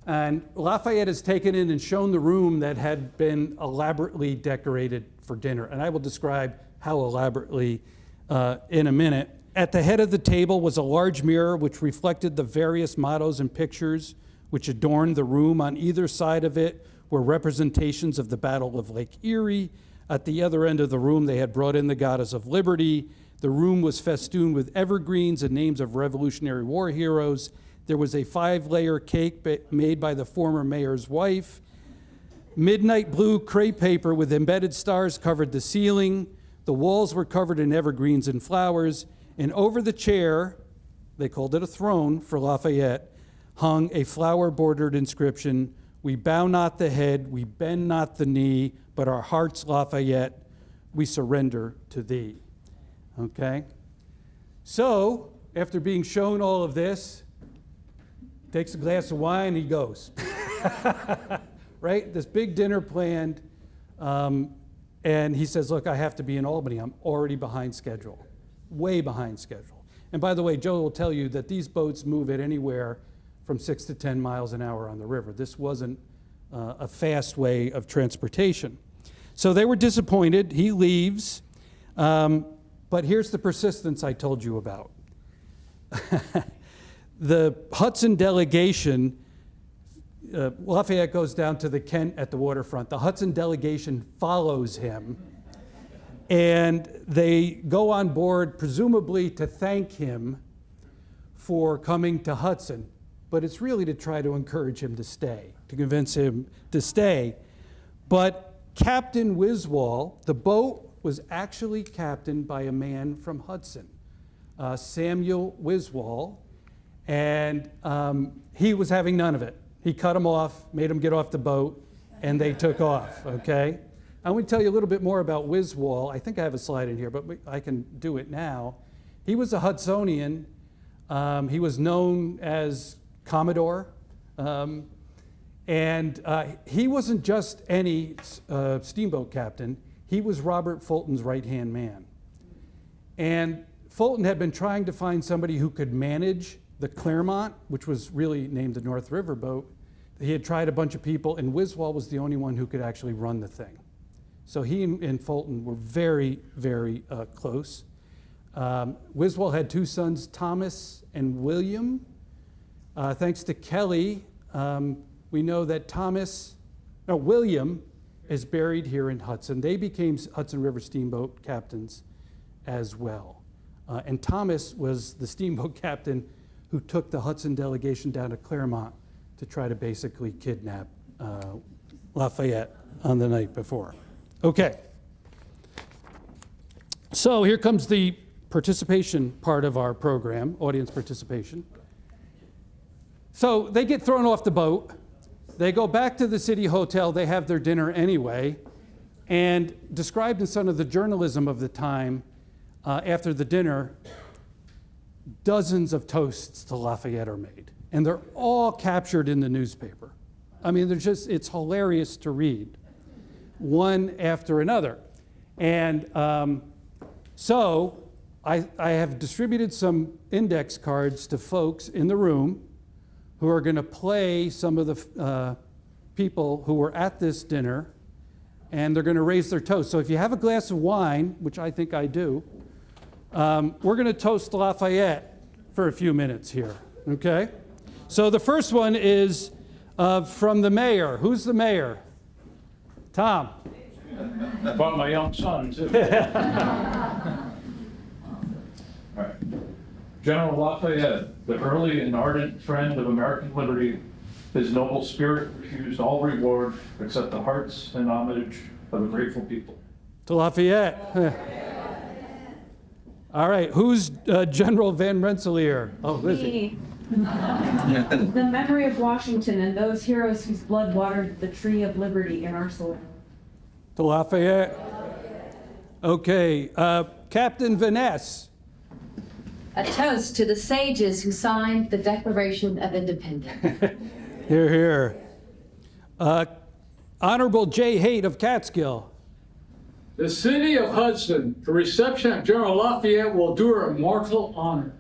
And Lafayette is taken in and shown the room that had been elaborately decorated for dinner. And I will describe how elaborately in a minute. At the head of the table was a large mirror which reflected the various mottos and pictures which adorned the room. On either side of it were representations of the Battle of Lake Erie. At the other end of the room, they had brought in the Goddess of Liberty. The room was festooned with evergreens and names of Revolutionary War heroes. There was a 5-layer cake made by the former mayor's wife. Midnight blue crepe paper with embedded stars covered the ceiling. The walls were covered in evergreens and flowers. And over the chair, they called it a throne for Lafayette, hung a flower-bordered inscription, "We bow not the head, we bend not the knee, but our hearts, Lafayette, we surrender to thee." Okay? So, after being shown all of this, takes a glass of wine, he goes. Right? This big dinner planned, and he says, "Look, I have to be in Albany. I'm already behind schedule, way behind schedule." And by the way, Joe will tell you that these boats move at anywhere from 6 to 10 miles an hour on the river. This wasn't a fast way of transportation. So they were disappointed. He leaves. But here's the persistence I told you about. The Hudson delegation, Lafayette goes down to the Kent at the waterfront. The Hudson delegation follows him, and they go on board, presumably to thank him for coming to Hudson. But it's really to try to encourage him to stay, to convince him to stay. But Captain Wiswall, the boat was actually captained by a man from Hudson, Samuel Wiswall, and he was having none of it. He cut him off, made him get off the boat, and they took off, okay? I want to tell you a little bit more about Wiswall. I think I have a slide in here, but I can do it now. He was a Hudsonian. He was known as Commodore. And he wasn't just any steamboat captain. He was Robert Fulton's right-hand man. And Fulton had been trying to find somebody who could manage the Clermont, which was really named the North River boat. He had tried a bunch of people, and Wiswall was the only one who could actually run the thing. So he and Fulton were very, very close. Wiswall had two sons, Thomas and William. Thanks to Kelly, we know that William is buried here in Hudson. They became Hudson River steamboat captains as well. And Thomas was the steamboat captain who took the Hudson delegation down to Clermont to try to basically kidnap Lafayette on the night before. Okay. So here comes the participation part of our program, audience participation. So they get thrown off the boat. They go back to the city hotel. They have their dinner anyway. And described in some of the journalism of the time, after the dinner, dozens of toasts to Lafayette are made. And they're all captured in the newspaper. I mean, it's hilarious to read, one after another. And so I have distributed some index cards to folks in the room who are going to play some of the people who were at this dinner, and they're going to raise their toast. So if you have a glass of wine, which I think I do, we're going to toast Lafayette for a few minutes here, okay? So the first one is from the mayor. Who's the mayor? Tom. Brought my young son, too. All right. General Lafayette, the early and ardent friend of American liberty, his noble spirit refused all reward except the hearts and homage of a grateful people. To Lafayette. All right, who's General Van Rensselaer? Oh, Lizzie. The memory of Washington and those heroes whose blood watered the tree of liberty in our soil. To Lafayette. Okay, Captain Vaness. A toast to the sages who signed the Declaration of Independence. Here, here. Honorable J. Haight of Catskill. The city of Hudson, the reception of General Lafayette will do her a mortal honor.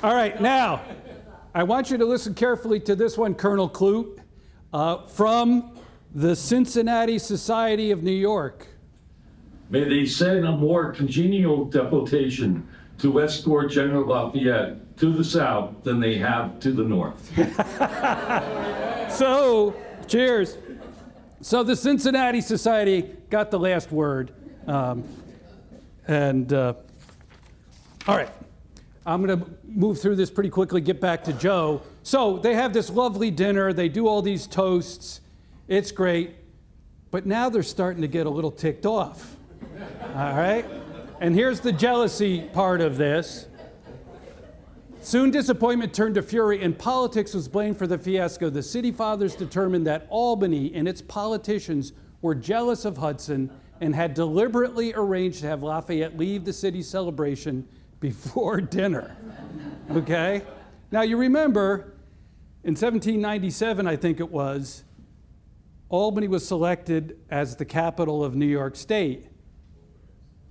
All right, now, I want you to listen carefully to this one, Colonel Clute, from the Cincinnati Society of New York. May they send a more congenial deputation to escort General Lafayette to the south than they have to the north. So, cheers. So the Cincinnati Society got the last word. All right, I'm going to move through this pretty quickly, get back to Joe. So they have this lovely dinner. They do all these toasts. It's great. But now they're starting to get a little ticked off. All right? And here's the jealousy part of this. Soon disappointment turned to fury, and politics was blamed for the fiasco. The city fathers determined that Albany and its politicians were jealous of Hudson and had deliberately arranged to have Lafayette leave the city celebration before dinner. Okay? Now you remember, in 1797, I think it was, Albany was selected as the capital of New York State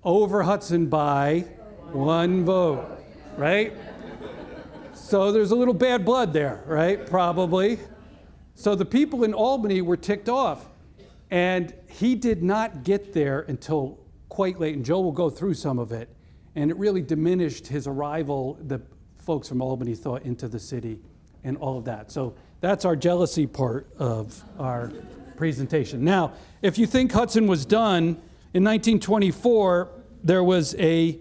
over Hudson by one vote, right? So there's a little bad blood there, right? Probably. So the people in Albany were ticked off. And he did not get there until quite late, and Joe will go through some of it. And it really diminished his arrival, the folks from Albany thought, into the city and all of that. So that's our jealousy part of our presentation. Now, if you think Hudson was done, in 1924, there was a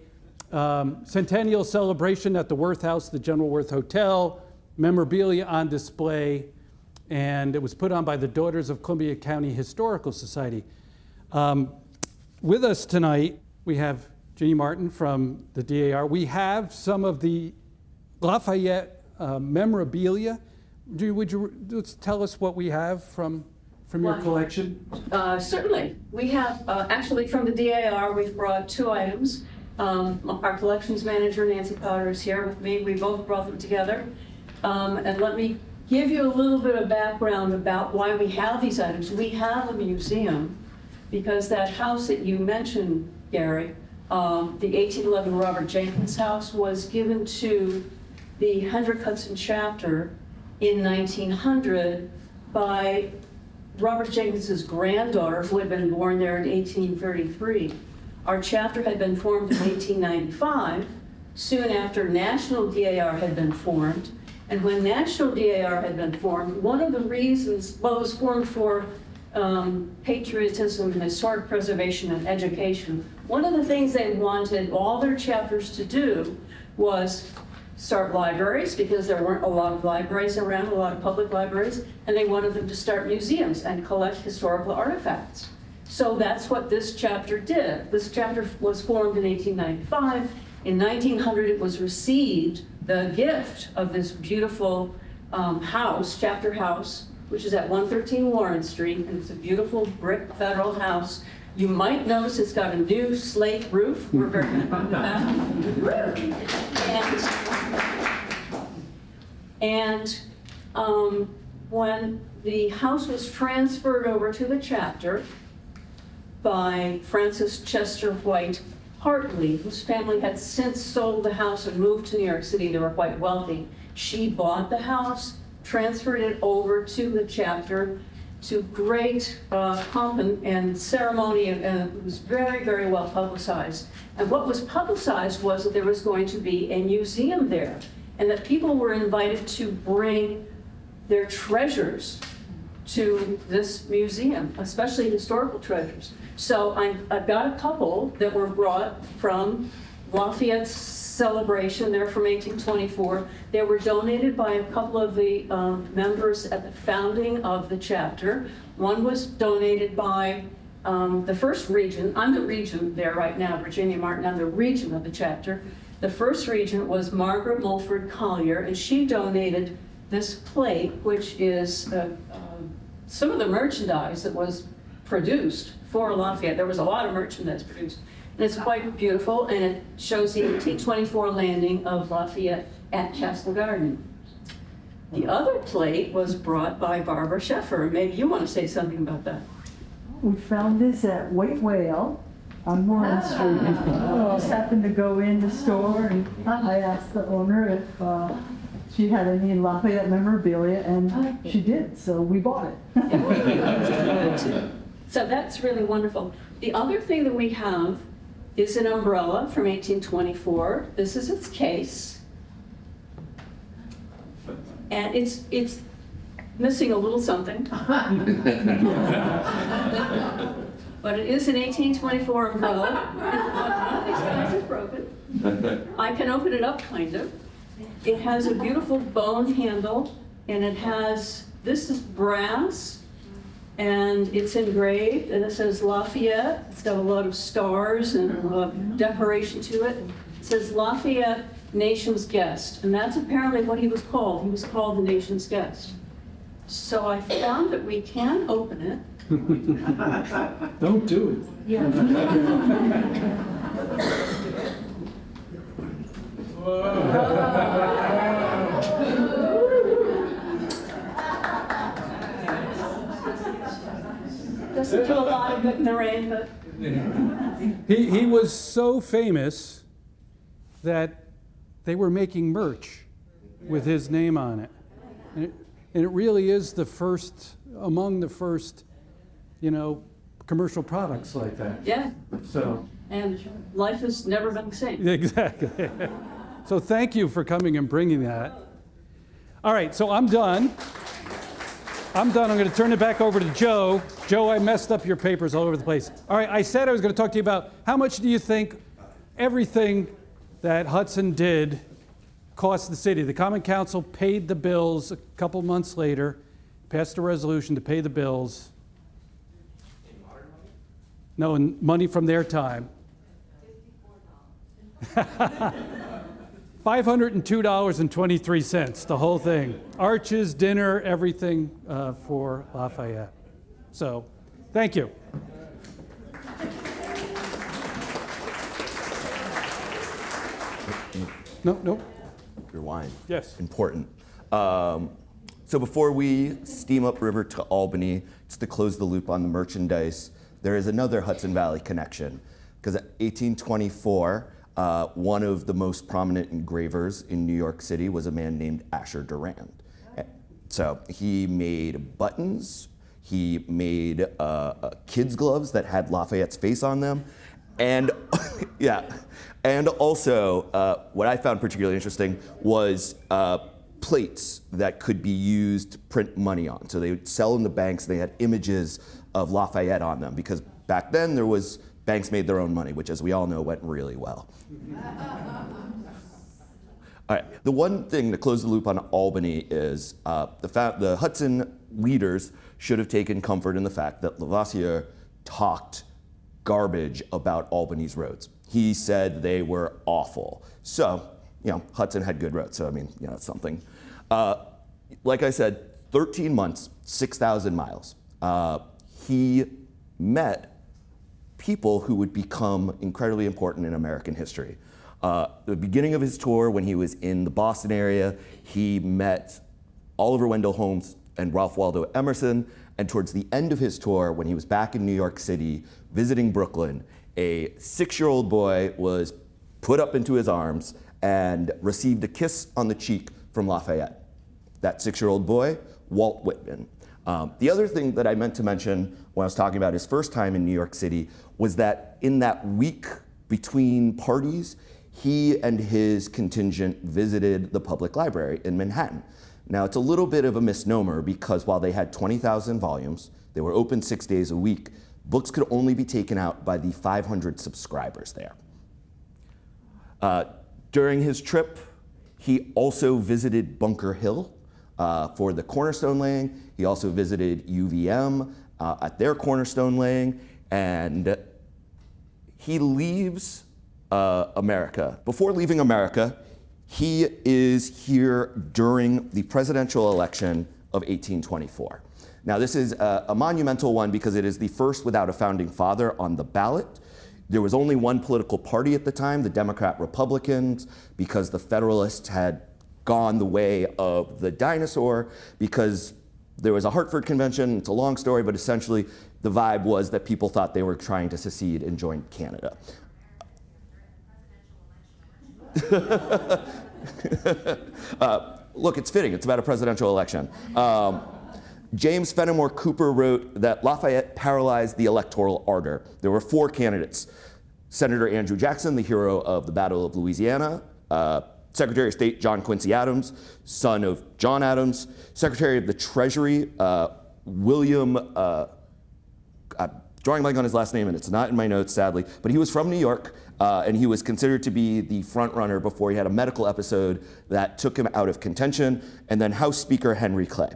centennial celebration at the Worth House, the General Worth Hotel, memorabilia on display, and it was put on by the Daughters of Columbia County Historical Society. With us tonight, we have Jeannie Martin from the DAR. We have some of the Lafayette memorabilia. Would you just tell us what we have from your collection? Certainly. We have, actually from the DAR, we've brought 2 items. Our collections manager, Nancy Potter, is here with me. We both brought them together. And let me give you a little bit of background about why we have these items. We have a museum because that house that you mentioned, Gary, the 1811 Robert Jenkins house, was given to the Hendrick Hudson chapter in 1900 by Robert Jenkins's granddaughter, who had been born there in 1833. Our chapter had been formed in 1895, soon after National DAR had been formed. And when National DAR had been formed, one of the reasons, well, it was formed for patriotism and historic preservation and education. One of the things they wanted all their chapters to do was start libraries, because there weren't a lot of libraries around, a lot of public libraries, and they wanted them to start museums and collect historical artifacts. So that's what this chapter did. This chapter was formed in 1895. In 1900, it was received the gift of this beautiful house, chapter house, which is at 113 Warren Street, and it's a beautiful brick federal house. You might notice it's got a new slate roof. We're very proud of that. And when the house was transferred over to the chapter by Frances Chester White Hartley, whose family had since sold the house and moved to New York City, they were quite wealthy. She bought the house, transferred it over to the chapter, to great pomp and ceremony, and it was very, very well publicized. And what was publicized was that there was going to be a museum there, and that people were invited to bring their treasures to this museum, especially historical treasures. So I've got a couple that were brought from Lafayette's celebration. They're from 1824. They were donated by a couple of the members at the founding of the chapter. One was donated by the first regent. I'm the regent there right now, Virginia Martin. I'm the regent of the chapter. The first regent was Margaret Mulford Collier, and she donated this plate, which is some of the merchandise that was produced for Lafayette. There was a lot of merchandise produced. And it's quite beautiful, and it shows the 1824 landing of Lafayette at Castle Garden. The other plate was brought by Barbara Sheffer. Maybe you want to say something about that. We found this at White Whale on Warren Street. I just happened to go in the store, and I asked the owner if she had any Lafayette memorabilia, and she did, so we bought it. So that's really wonderful. The other thing that we have is an umbrella from 1824. This is its case. And it's missing a little something. But it is an 1824 umbrella. This size is broken. I can open it up, kind of. It has a beautiful bone handle, and it has, this is brass, and it's engraved, and it says Lafayette. It's got a lot of stars and decoration to it. It says Lafayette, nation's guest, and that's apparently what he was called. He was called the nation's guest. So I found that we can open it. Don't do it. Yeah. Doesn't do a lot of good in the rain, but He was so famous that they were making merch with his name on it. And it really is the first, among the first, commercial products like that. Yeah, So, and life has never been the same. exactly. So thank you for coming and bringing that. All right, so I'm done. I'm going to turn it back over to Joe. Joe, I messed up your papers all over the place. All right, I said I was going to talk to you about how much do you think everything that Hudson did cost the city? The Common Council paid the bills a couple months later, passed a resolution to pay the bills. No, in money from their time. $502.23, the whole thing. Arches, dinner, everything for Lafayette. So, thank you. No. Your wine. Yes. Important. So before we steam upriver to Albany, just to close the loop on the merchandise, there is another Hudson Valley connection. Because in 1824, one of the most prominent engravers in New York City was a man named Asher Durand. So he made buttons, he made kids' gloves that had Lafayette's face on them, and yeah, and also what I found particularly interesting was plates that could be used to print money on. So they would sell in the banks, they had images of Lafayette on them, because back then there was banks made their own money, which, as we all know, went really well. All right, the one thing to close the loop on Albany is the Hudson leaders should have taken comfort in the fact that Lavoisier talked garbage about Albany's roads. He said they were awful. So, Hudson had good roads, so I mean, it's something. Like I said, 13 months, 6,000 miles. He met people who would become incredibly important in American history. The beginning of his tour, when he was in the Boston area, he met Oliver Wendell Holmes and Ralph Waldo Emerson. And towards the end of his tour, when he was back in New York City, visiting Brooklyn, a 6-year-old boy was put up into his arms and received a kiss on the cheek from Lafayette. That 6-year-old boy, Walt Whitman. The other thing that I meant to mention when I was talking about his first time in New York City was that in that week between parties, he and his contingent visited the public library in Manhattan. Now, it's a little bit of a misnomer because while they had 20,000 volumes, they were open 6 days a week, books could only be taken out by the 500 subscribers there. During his trip, he also visited Bunker Hill for the cornerstone laying. He also visited UVM at their cornerstone laying, and he leaves America. Before leaving America, he is here during the presidential election of 1824. Now, this is a monumental one because it is the first without a founding father on the ballot. There was only one political party at the time, the Democrat-Republicans, because the Federalists had gone the way of the dinosaur, because there was a Hartford Convention. It's a long story, but essentially the vibe was that people thought they were trying to secede and join Canada. Look, it's fitting. It's about a presidential election. James Fenimore Cooper wrote that Lafayette paralyzed the electoral ardor. There were 4 candidates: Senator Andrew Jackson, the hero of the Battle of Louisiana, Secretary of State John Quincy Adams, son of John Adams, Secretary of the Treasury William, I'm drawing a blank on his last name and it's not in my notes, sadly, but he was from New York, and he was considered to be the front runner before he had a medical episode that took him out of contention, and then House Speaker Henry Clay.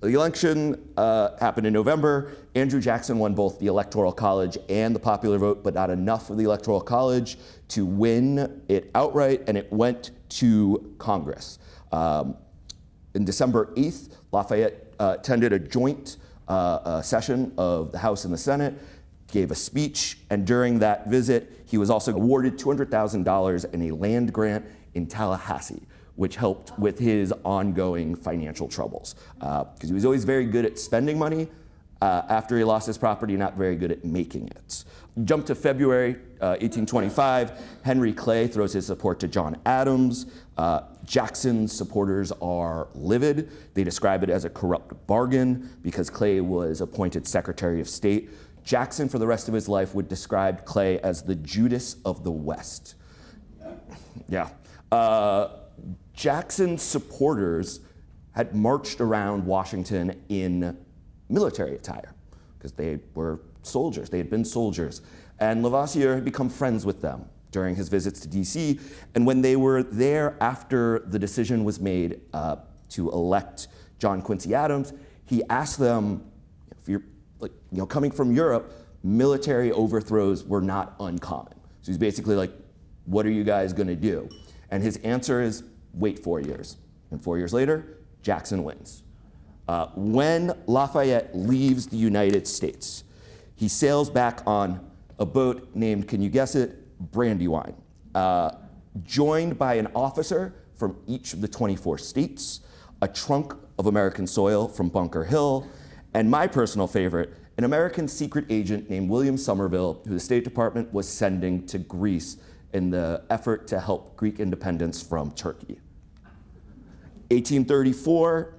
The election happened in November. Andrew Jackson won both the Electoral College and the popular vote, but not enough of the Electoral College to win it outright, and it went to Congress. In December 8th, Lafayette attended a joint session of the House and the Senate, gave a speech, and during that visit, he was also awarded $200,000 in a land grant in Tallahassee, which helped with his ongoing financial troubles. Because he was always very good at spending money. After he lost his property, not very good at making it. Jump to February 1825, Henry Clay throws his support to John Adams. Jackson's supporters are livid. They describe it as a corrupt bargain because Clay was appointed Secretary of State Jackson, for the rest of his life, would describe Clay as the Judas of the West. Yeah. Jackson's supporters had marched around Washington in military attire because they were soldiers. They had been soldiers. And Lavoisier had become friends with them during his visits to DC. And when they were there after the decision was made to elect John Quincy Adams, he asked them, if you're coming from Europe, military overthrows were not uncommon. So he's basically like, what are you guys gonna do? And his answer is, wait 4 years. And 4 years later, Jackson wins. When Lafayette leaves the United States, he sails back on a boat named, can you guess it, Brandywine, joined by an officer from each of the 24 states, a trunk of American soil from Bunker Hill, and my personal favorite, an American secret agent named William Somerville, who the State Department was sending to Greece in the effort to help Greek independence from Turkey. 1834,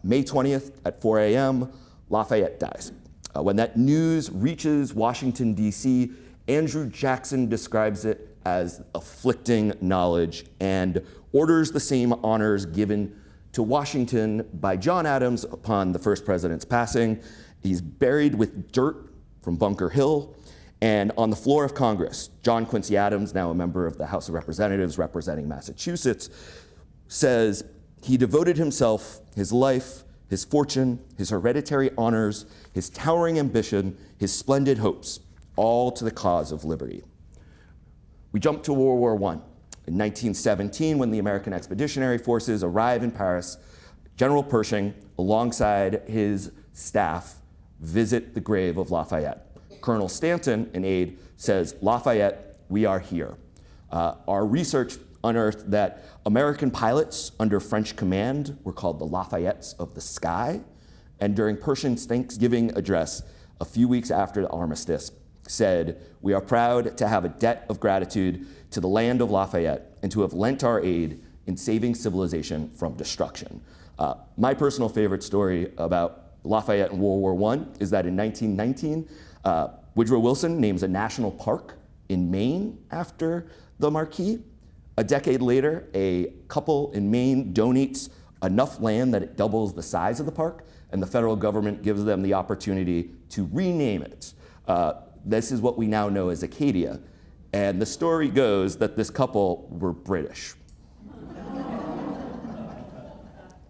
May 20th at 4 a.m., Lafayette dies. When that news reaches Washington, D.C., Andrew Jackson describes it as afflicting knowledge and orders the same honors given to Washington by John Adams upon the first president's passing. He's buried with dirt from Bunker Hill. And on the floor of Congress, John Quincy Adams, now a member of the House of Representatives representing Massachusetts, says he devoted himself, his life, his fortune, his hereditary honors, his towering ambition, his splendid hopes, all to the cause of liberty. We jump to World War I. In 1917, when the American Expeditionary Forces arrive in Paris, General Pershing, alongside his staff, visit the grave of Lafayette. Colonel Stanton, an aide, says, Lafayette, we are here. Our research unearthed that American pilots under French command were called the Lafayettes of the sky, and during Pershing's Thanksgiving address, a few weeks after the armistice, said, we are proud to have a debt of gratitude to the land of Lafayette and to have lent our aid in saving civilization from destruction. My personal favorite story about Lafayette in World War I is that in 1919, Woodrow Wilson names a national park in Maine after the Marquis. A decade later, a couple in Maine donates enough land that it doubles the size of the park, and the federal government gives them the opportunity to rename it. This is what we now know as Acadia. And the story goes that this couple were British.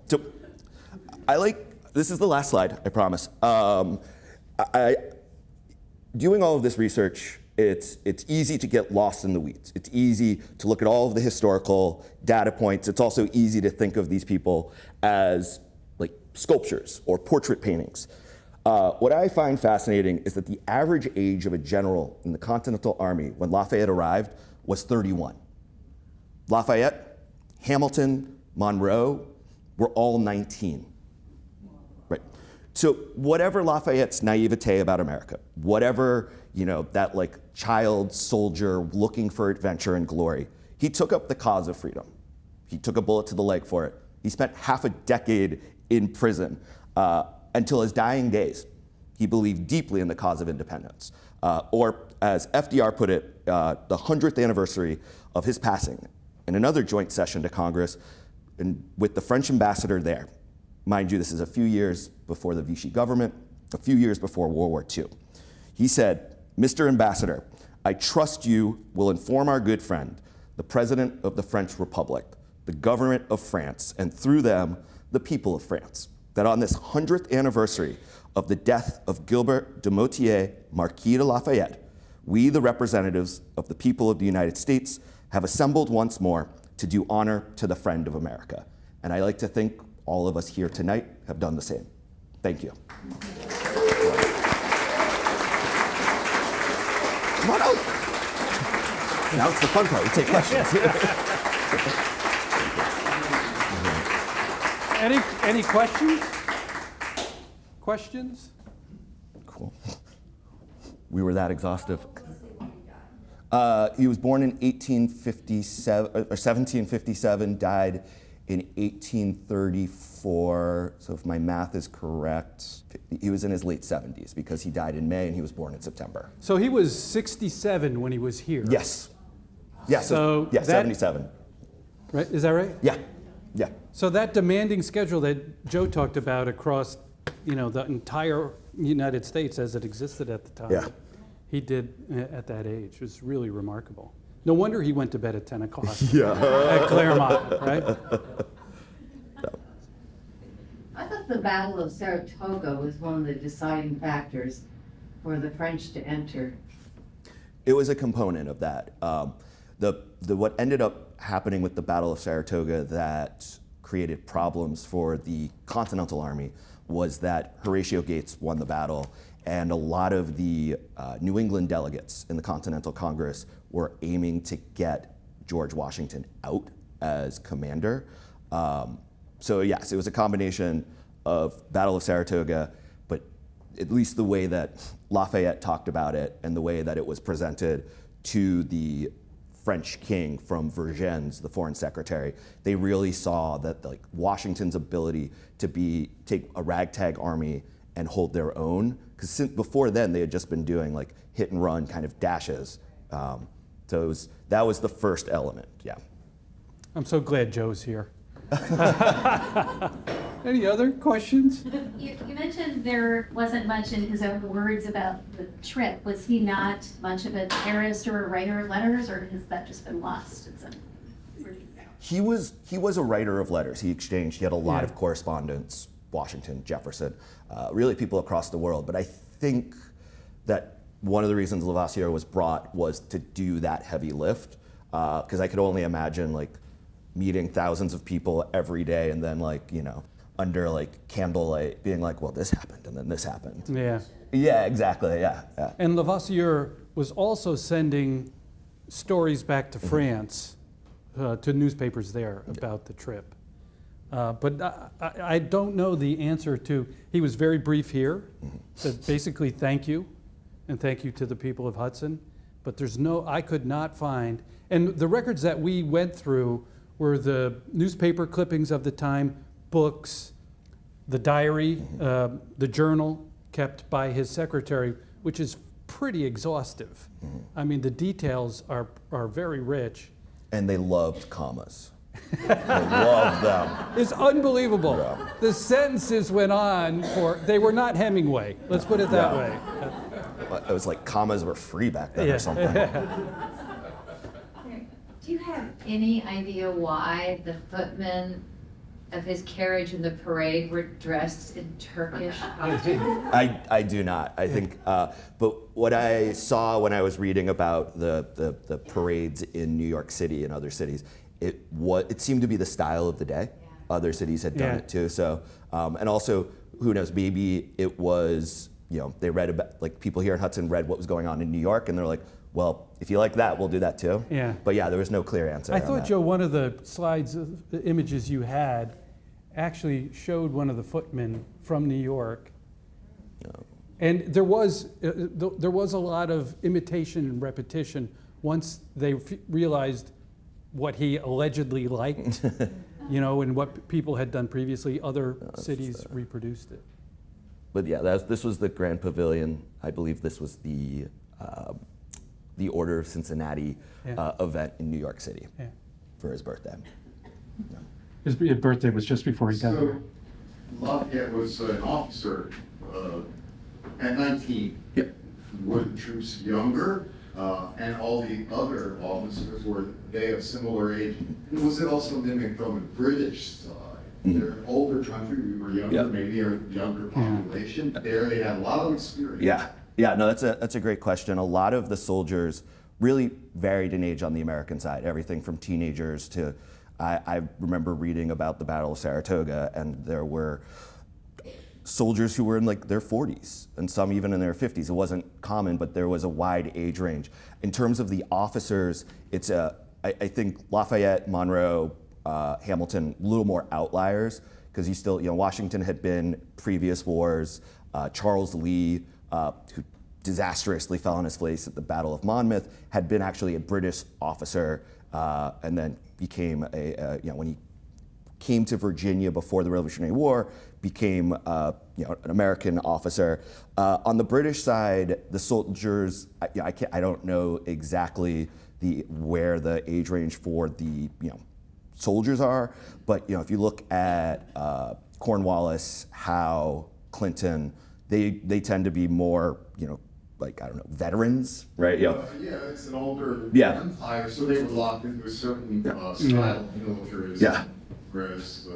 So this is the last slide, I promise. Doing all of this research, it's easy to get lost in the weeds. It's easy to look at all of the historical data points. It's also easy to think of these people as like sculptures or portrait paintings. What I find fascinating is that the average age of a general in the Continental Army when Lafayette arrived was 31. Lafayette, Hamilton, Monroe were all 19. Right. So whatever Lafayette's naivete about America, whatever that like child soldier looking for adventure and glory, he took up the cause of freedom. He took a bullet to the leg for it. He spent half a decade in prison. Until his dying days, he believed deeply in the cause of independence. Or as FDR put it, the 100th anniversary of his passing in another joint session to Congress with the French ambassador there. Mind you, this is a few years before the Vichy government, a few years before World War II. He said, Mr. Ambassador, I trust you will inform our good friend, the President of the French Republic, the government of France, and through them, the people of France, that on this 100th anniversary of the death of Gilbert de Motier, Marquis de Lafayette, we, the representatives of the people of the United States, have assembled once more to do honor to the friend of America. And I like to think all of us here tonight have done the same. Thank you. Come on out. Now it's the fun part, we take questions. Any questions? Questions? Cool. We were that exhaustive. He was born in 1757, died in 1834, so if my math is correct, he was in his late 70s because he died in May and he was born in September. So he was 67 when he was here. Yes. Yeah, So yeah, that- 77. Right? Is that right? Yeah, yeah. So that demanding schedule that Joe talked about across, the entire United States as it existed at the time, Yeah. he did at that age. It was really remarkable. No wonder he went to bed at 10 o'clock Yeah. at Claremont, right? I thought the Battle of Saratoga was one of the deciding factors for the French to enter. It was a component of that. What ended up happening with the Battle of Saratoga that created problems for the Continental Army was that Horatio Gates won the battle, and a lot of the New England delegates in the Continental Congress were aiming to get George Washington out as commander. So yes, it was a combination of Battle of Saratoga, but at least the way that Lafayette talked about it and the way that it was presented to the French king from Vergennes, the foreign secretary, they really saw that Washington's ability to take a ragtag army and hold their own, because before then they had just been doing hit and run kind of dashes. So that was the first element, yeah. I'm so glad Joe's here. Any other questions? You mentioned there wasn't much in his own words about the trip. Was he not much of a diarist or a writer of letters, or has that just been lost? He was a writer of letters. He had a lot Yeah. of correspondence, Washington, Jefferson, really people across the world. But I think that one of the reasons Lavoisier was brought was to do that heavy lift, because I could only imagine meeting thousands of people every day and then under candlelight being well, this happened and then this happened. Yeah. Yeah, exactly, yeah. And Lavoisier was also sending stories back to France, to newspapers there about the trip. But I don't know the answer to, he was very brief here, said basically thank you, and thank you to the people of Hudson. But I could not find, and the records that we went through were the newspaper clippings of the time, books, the diary, the journal kept by his secretary, which is pretty exhaustive. I mean, the details are very rich. And they loved commas. They loved them. It's unbelievable. Yeah. The sentences went on they were not Hemingway, let's put it that way. It was commas were free back then or something. Do you have any idea why the footmen of his carriage in the parade were dressed in Turkish costumes? I do not. I think, but what I saw when I was reading about the parades in New York City and other cities, it seemed to be the style of the day. Yeah. Other cities had done it too. So, and also, who knows? Maybe it was, they read about people here in Hudson read what was going on in New York, and they're like, well, if you like that, we'll do that too. Yeah. But yeah, there was no clear answer. I on thought, that. Joe, one of the slides, the images you had, actually showed one of the footmen from New York. No. And there was a lot of imitation and repetition once they realized what he allegedly liked, and what people had done previously. Other cities reproduced it. But yeah, this was the Grand Pavilion. I believe this was the Order of Cincinnati event in New York City for his birthday. Yeah. His birthday was just before he died. So Lafayette was an officer at 19. Yep. Were the troops younger? And all the other officers, were they of similar age? And was it also mimicked from the British side? They're an older country, we were younger, maybe a younger population. There they had a lot of experience. Yeah, no, that's a great question. A lot of the soldiers really varied in age on the American side, everything from teenagers to, I remember reading about the Battle of Saratoga, and there were soldiers who were in their 40s and some even in their 50s. It wasn't common, but there was a wide age range. In terms of the officers, I think Lafayette, Monroe, Hamilton, a little more outliers, because he still, Washington had been previous wars. Charles Lee, who disastrously fell on his face at the Battle of Monmouth, had been actually a British officer, and then became when he came to Virginia before the Revolutionary War, became an American officer. On the British side, the soldiers, I don't know exactly where the age range for the soldiers are, but if you look at Cornwallis, Howe, Clinton, they tend to be more veterans, right? Yeah, it's an older empire, so they were locked into a certain style of militarism. Yeah. Whereas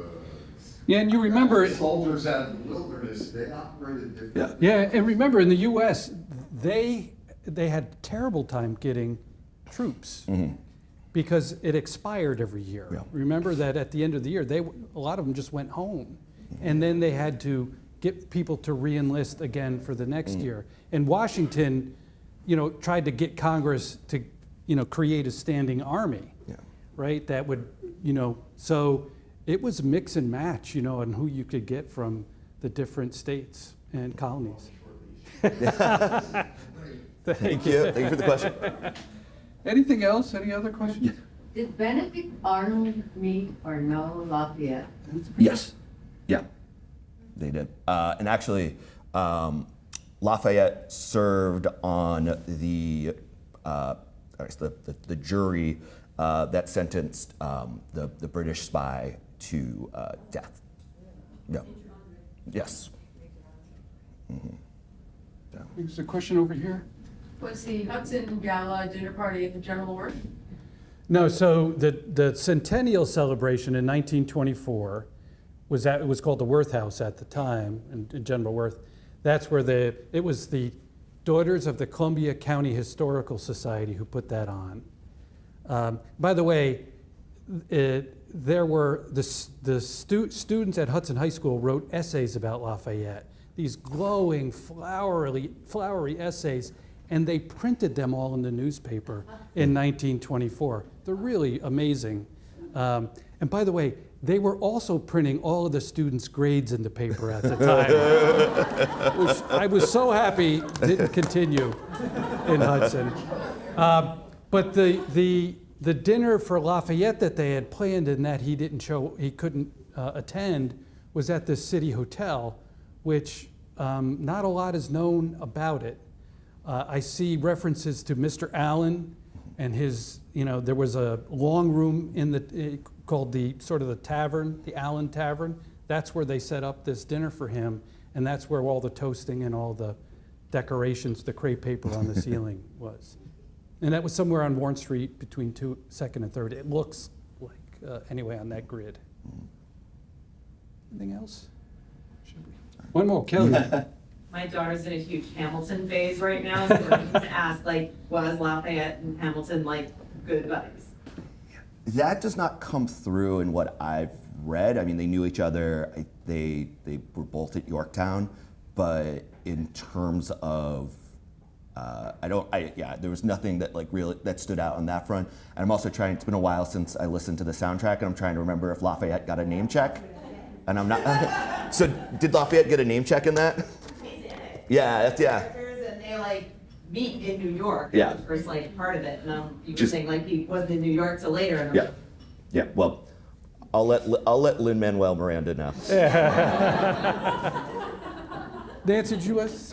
And you remember, soldiers out in the wilderness, they operated differently. Yeah, and remember in the U.S., they had a terrible time getting troops because it expired every year. Yeah. Remember that at the end of the year, a lot of them just went home, and then they had to get people to re-enlist again for the next year. And Washington, tried to get Congress to, create a standing army, right? That would, so it was mix and match, on who you could get from the different states and colonies. Thank you. Thank you for the question. Anything else? Any other questions? Did Benedict Arnold meet or know Lafayette? Yes. Yeah, they did. And actually, Lafayette served on the jury that sentenced the British spy to death. Yeah. Yes. there's a question over here. Was the Hudson Gala dinner party at the General Worth? No, so the centennial celebration in 1924 it was called the Worth House at the time in General Worth. That's where it was the Daughters of the Columbia County Historical Society who put that on. By the way, there were the students at Hudson High School wrote essays about Lafayette, these glowing, flowery essays, and they printed them all in the newspaper in 1924. They're really amazing. And by the way, they were also printing all of the students' grades in the paper at the time, which I was so happy didn't continue in Hudson. But the dinner for Lafayette that they had planned and that he couldn't attend was at the City Hotel, which not a lot is known about it. I see references to Mr. Allen and his, there was a long room called the tavern, the Allen Tavern. That's where they set up this dinner for him, and that's where all the toasting and all the decorations, the crepe paper on the ceiling was. And that was somewhere on Warren Street between 2nd and 3rd. It looks like, anyway, on that grid. Anything else? One more, Kelly. My daughter's in a huge Hamilton phase right now, so we're going to ask, was Lafayette and Hamilton good buddies? That does not come through in what I've read. I mean, they knew each other. They were both at Yorktown, but in terms of, there was nothing that really that stood out on that front. And I'm also trying. It's been a while since I listened to the soundtrack, and I'm trying to remember if Lafayette got a name check. And I'm not. So did Lafayette get a name check in that? Yeah, yeah. And they meet in New York. Yeah. The first part of it. And you were saying he wasn't in New York till later. And Yeah. Yeah. Well, I'll let Lin-Manuel Miranda know. Nancy, did you ask?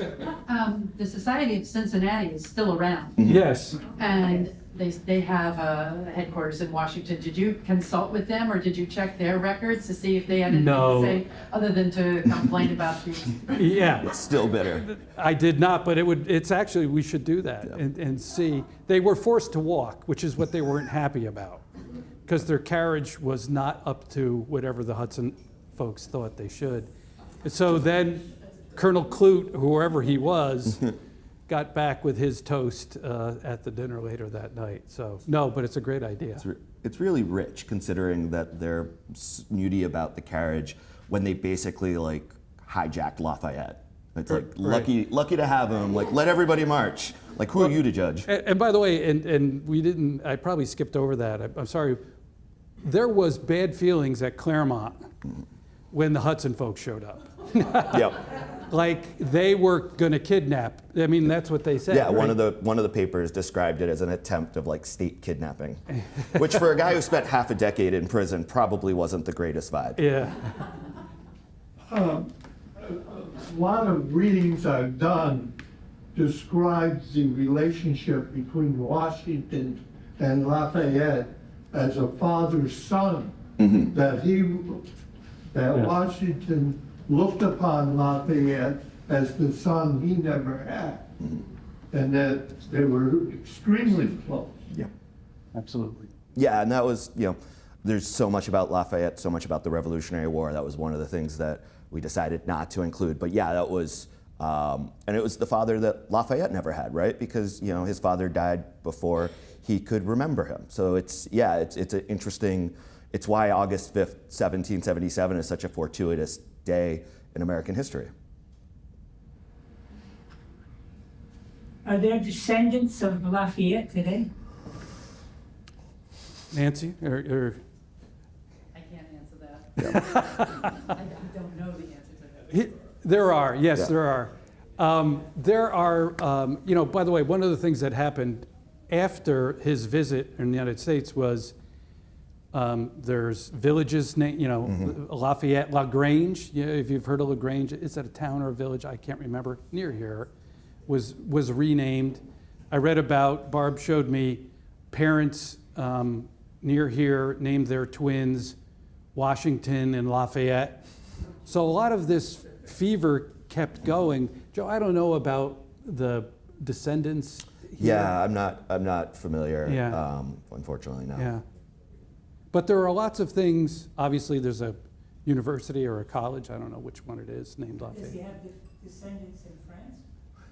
The Society of Cincinnati is still around. Yes. And they have a headquarters in Washington. Did you consult with them, or did you check their records to see if they had anything to say other than to complain about the? Yeah. It's still bitter. I did not, but it's actually, we should do that and see. They were forced to walk, which is what they weren't happy about, because their carriage was not up to whatever the Hudson folks thought they should. So then Colonel Clute, whoever he was, got back with his toast at the dinner later that night. So no, but it's a great idea. It's really rich, considering that they're snooty about the carriage when they basically hijacked Lafayette. It's lucky to have him. Let everybody march. Who are you to judge? And by the way, and we didn't. I probably skipped over that. I'm sorry. There was bad feelings at Claremont when the Hudson folks showed up. Yep. like they were going to kidnap. I mean, that's what they said. Yeah, one right? of the papers described it as an attempt of like state kidnapping, which for a guy who spent half a decade in prison probably wasn't the greatest vibe. Yeah. A lot of readings I've done describes the relationship between Washington and Lafayette as a father-son. That Washington looked upon Lafayette as the son he never had, and that they were extremely close. Yeah. Absolutely. Yeah, and that was, there's so much about Lafayette, so much about the Revolutionary War. That was one of the things that we decided not to include. But yeah, that was, and it was the father that Lafayette never had, right? Because, his father died before he could remember him. So it's an interesting, it's why August 5th, 1777 is such a fortuitous day in American history. Are there descendants of Lafayette today? Nancy, or I can't answer that. I don't know the answer to that. There are, yes, Yeah. there are. There are, by the way, one of the things that happened after his visit in the United States was there's villages, Lafayette, LaGrange. If you've heard of LaGrange, is that a town or a village? I can't remember. Near here, was renamed. I read about, Barb showed me, parents near here named their twins Washington and Lafayette. So a lot of this fever kept going. Joe, I don't know about the descendants here. Yeah, I'm not familiar. Yeah. Unfortunately, no. Yeah. But there are lots of things. Obviously, there's a university or a college, I don't know which one it is, named Lafayette. Does he have descendants in France?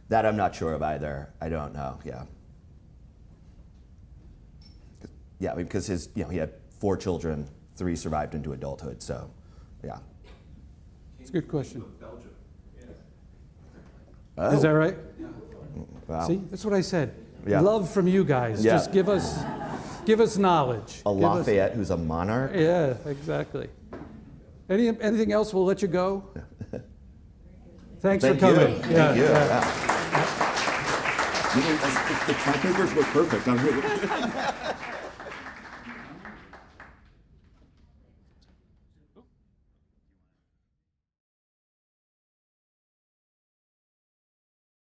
That I'm not sure of either. I don't know. Yeah. Yeah, because he had 4 children, 3 survived into adulthood. So, yeah. It's a good question. Oh. Is that right? Wow. See, that's what I said. Yeah. Love from you guys. Yeah. Just give us knowledge. A Lafayette who's a monarch. Yeah, exactly. Anything else? We'll let you go. Thanks for coming. Thank you. Yeah. The papers were perfect.